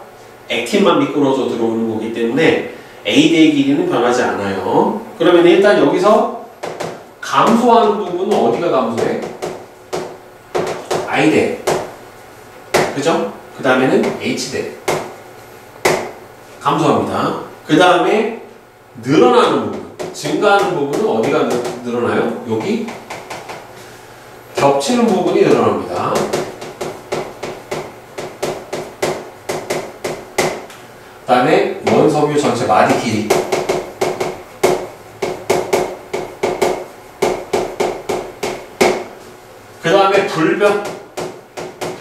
액틴만 미끄러져 들어오는 거기 때문에 A대의 길이는 변하지 않아요. 그러면 일단 여기서 감소하는 부분은 어디가 감소해? I대. 그죠? 그 다음에는 H대. 감소합니다. 그 다음에 늘어나는 부분, 증가하는 부분은 어디가 늘어나요? 여기 겹치는 부분이 늘어납니다. 그 다음에 원섬유 전체 마디 길이. 그 다음에 불변.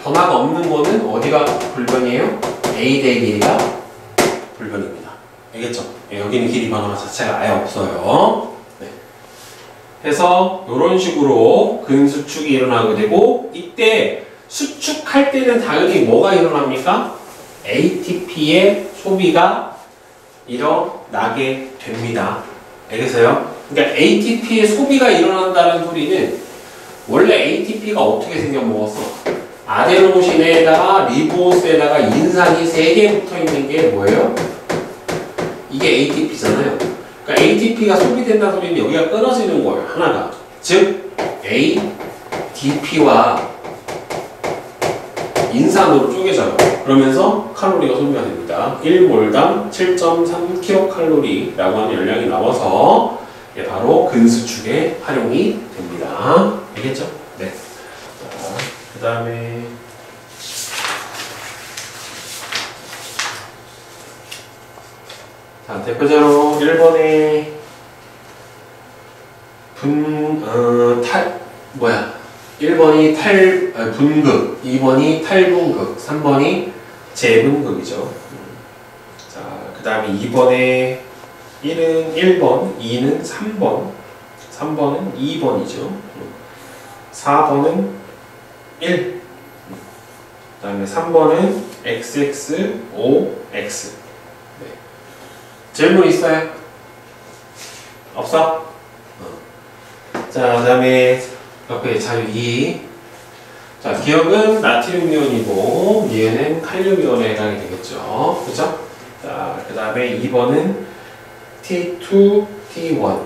변화가 없는 거는 어디가 불변이에요? A대의 길이가 불변입니다. 알겠죠? 여기는 길이 변화 자체가 아예 없어요. 네. 해서 이런 식으로 근수축이 일어나게 되고 이때 수축할 때는 당연히 뭐가 일어납니까? ATP의 소비가 일어나게 됩니다. 알겠어요? 그러니까 ATP의 소비가 일어난다는 소리는 원래 ATP가 어떻게 생겨먹었어? 아데노신에다가 리보스에다가 인산이 3개 붙어있는 게 뭐예요? 이게 ATP잖아요. 그러니까 ATP가 소비된다는 소리는 여기가 끊어지는 거예요. 하나가. 즉 ADP와 인산으로 쪼개져요. 그러면서 칼로리가 소비가 됩니다. 1몰당 7.3kcal라고 하는 열량이 나와서 바로 근수축에 활용이 됩니다. 알겠죠? 네. 자, 그 다음에 자, 대표적으로 1번에 뭐야? 1번이 분극, 2번이 탈분극, 3번이 재분극이죠. 자, 그 다음에 2번에 1은 1번, 2는 3번, 3번은 2번이죠. 4번은 1, 그 다음에 3번은 XXOX. 네. 질문 있어요? 없어? 자, 그 다음에 옆에 자유 2. 자, 기억은 나트륨 이온이고, 얘는 칼륨 이온에 해당이 되겠죠. 그죠? 자, 그 다음에 2번은 T2, T1.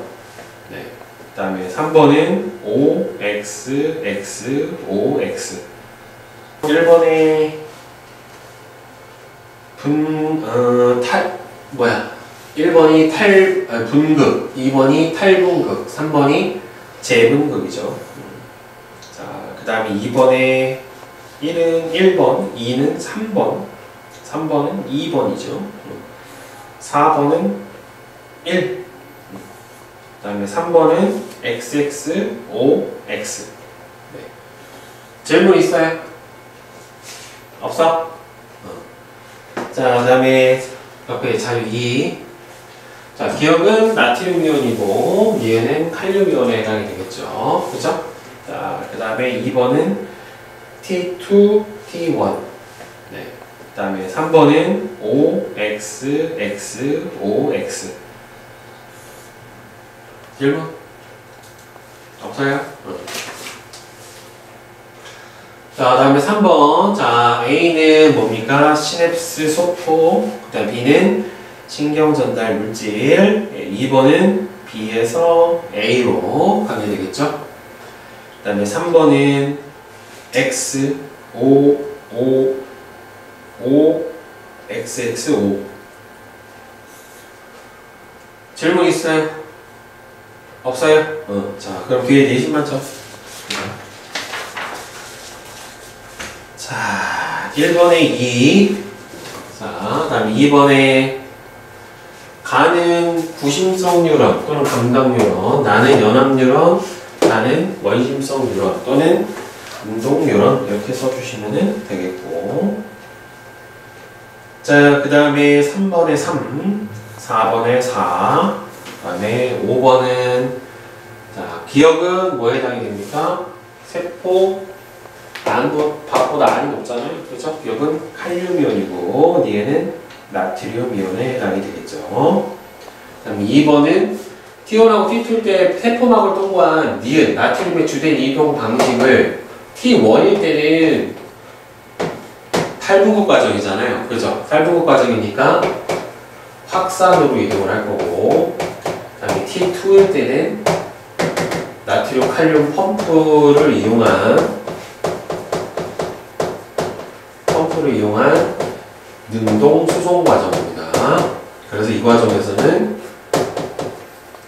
네. 그 다음에 3번은 OXXOX. 1번에 뭐야? 1번이 분극, 2번이 탈분극, 3번이 재분극이죠. 자, 그 다음에 2번에 1은 1번, 2는 3번, 3번은 2번이죠. 4번은 1, 그 다음에 3번은 XXOX. 네. 질문 있어요? 없어? 자, 그 다음에 옆에 자유 2. 자, 기억은 나트륨 이온이고, 얘는 칼륨 이온에 해당이 되겠죠. 그죠? 자, 그 다음에 2번은 T2, T1. 네. 그 다음에 3번은 OXXOX. 질문? 없어요? 자, 다음에 3번. 자, A는 뭡니까? 시냅스 소포. 그 다음 B는 신경 전달 물질. 2번은 B에서 A로 가게 되겠죠? 그 다음에 3번은 X, O, O, O, X, X, O. 질문 있어요? 없어요? 자, 그럼 뒤에 내신만 쳐. 자, 1번에 2. 자, 다음 2번에 간은 구심성 뉴런 또는 감각 뉴런, 나는 연합 뉴런, 나는 원심성 뉴런 또는 운동 뉴런 이렇게 써주시면 되겠고. 자, 그 다음에 3번에 3, 4번에 4, 그 다음에 5번은 자, 기억은 뭐에 해당이 됩니까? 세포 밥보다 안이 높잖아요. 그렇죠? 기억은 칼륨 이온이고 얘는 나트륨 이온에 해당이 되겠죠. 그 다음에 2번은 T1하고 T2일 때 세포막을 통과한 니은, 나트륨의 주된 이동 방식을 T1일 때는 탈분극 과정이잖아요. 그죠? 탈분극 과정이니까 확산으로 이동을 할 거고, 그 다음에 T2일 때는 나트륨 칼륨 펌프를 이용한 능동 수송 과정입니다. 그래서 이 과정에서는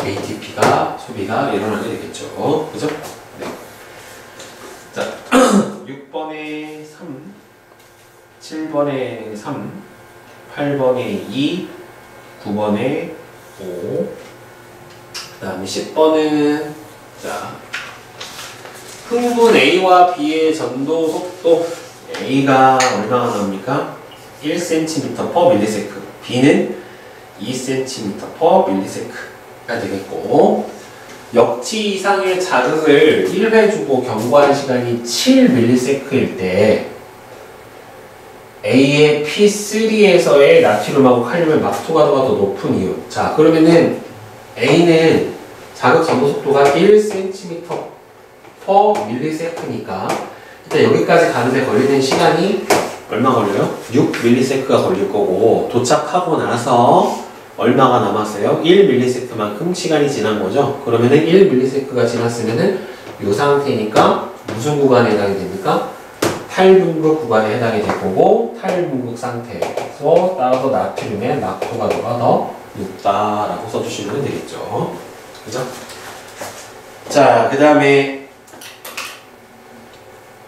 ATP가 소비가 일어나게 되겠죠. 그죠? 네. 자, 6번에 3, 7번에 3, 8번에 2, 9번에 5, 그 다음에 10번은 자, 흥분 A와 B의 전도 속도 A가 얼마나 나옵니까? 1cm/ms, B는 2cm/ms가 되겠고, 역치 이상의 자극을 1회 주고 경과한 시간이 7ms일 때 A의 P3에서의 나트륨하고 칼륨의 막투가도가 더 높은 이유. 자, 그러면은 A는 자극 전도 속도가 1cm per millisecond니까 일단 여기까지 가는데 걸리는 시간이 얼마 걸려요? 6ms가 걸릴 거고 도착하고 나서 얼마가 남았어요? 1ms만큼 시간이 지난 거죠. 그러면은 1ms가 지났으면은 이 상태니까 무슨 구간에 해당이 됩니까? 탈분극 구간에 해당이 될 거고 탈분극 상태에서 따라서 나트륨의 낙토가도가 더 높다라고 써주시면 되겠죠. 그죠? 자, 그 다음에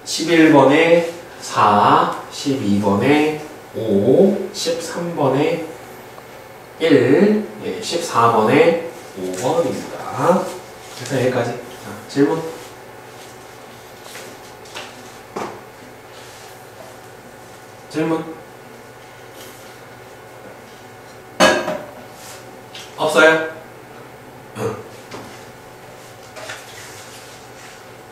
11번에 4, 12번에 5, 13번에 1, 14번에 5번입니다. 그래서 여기까지. 자, 질문. 질문. 없어요?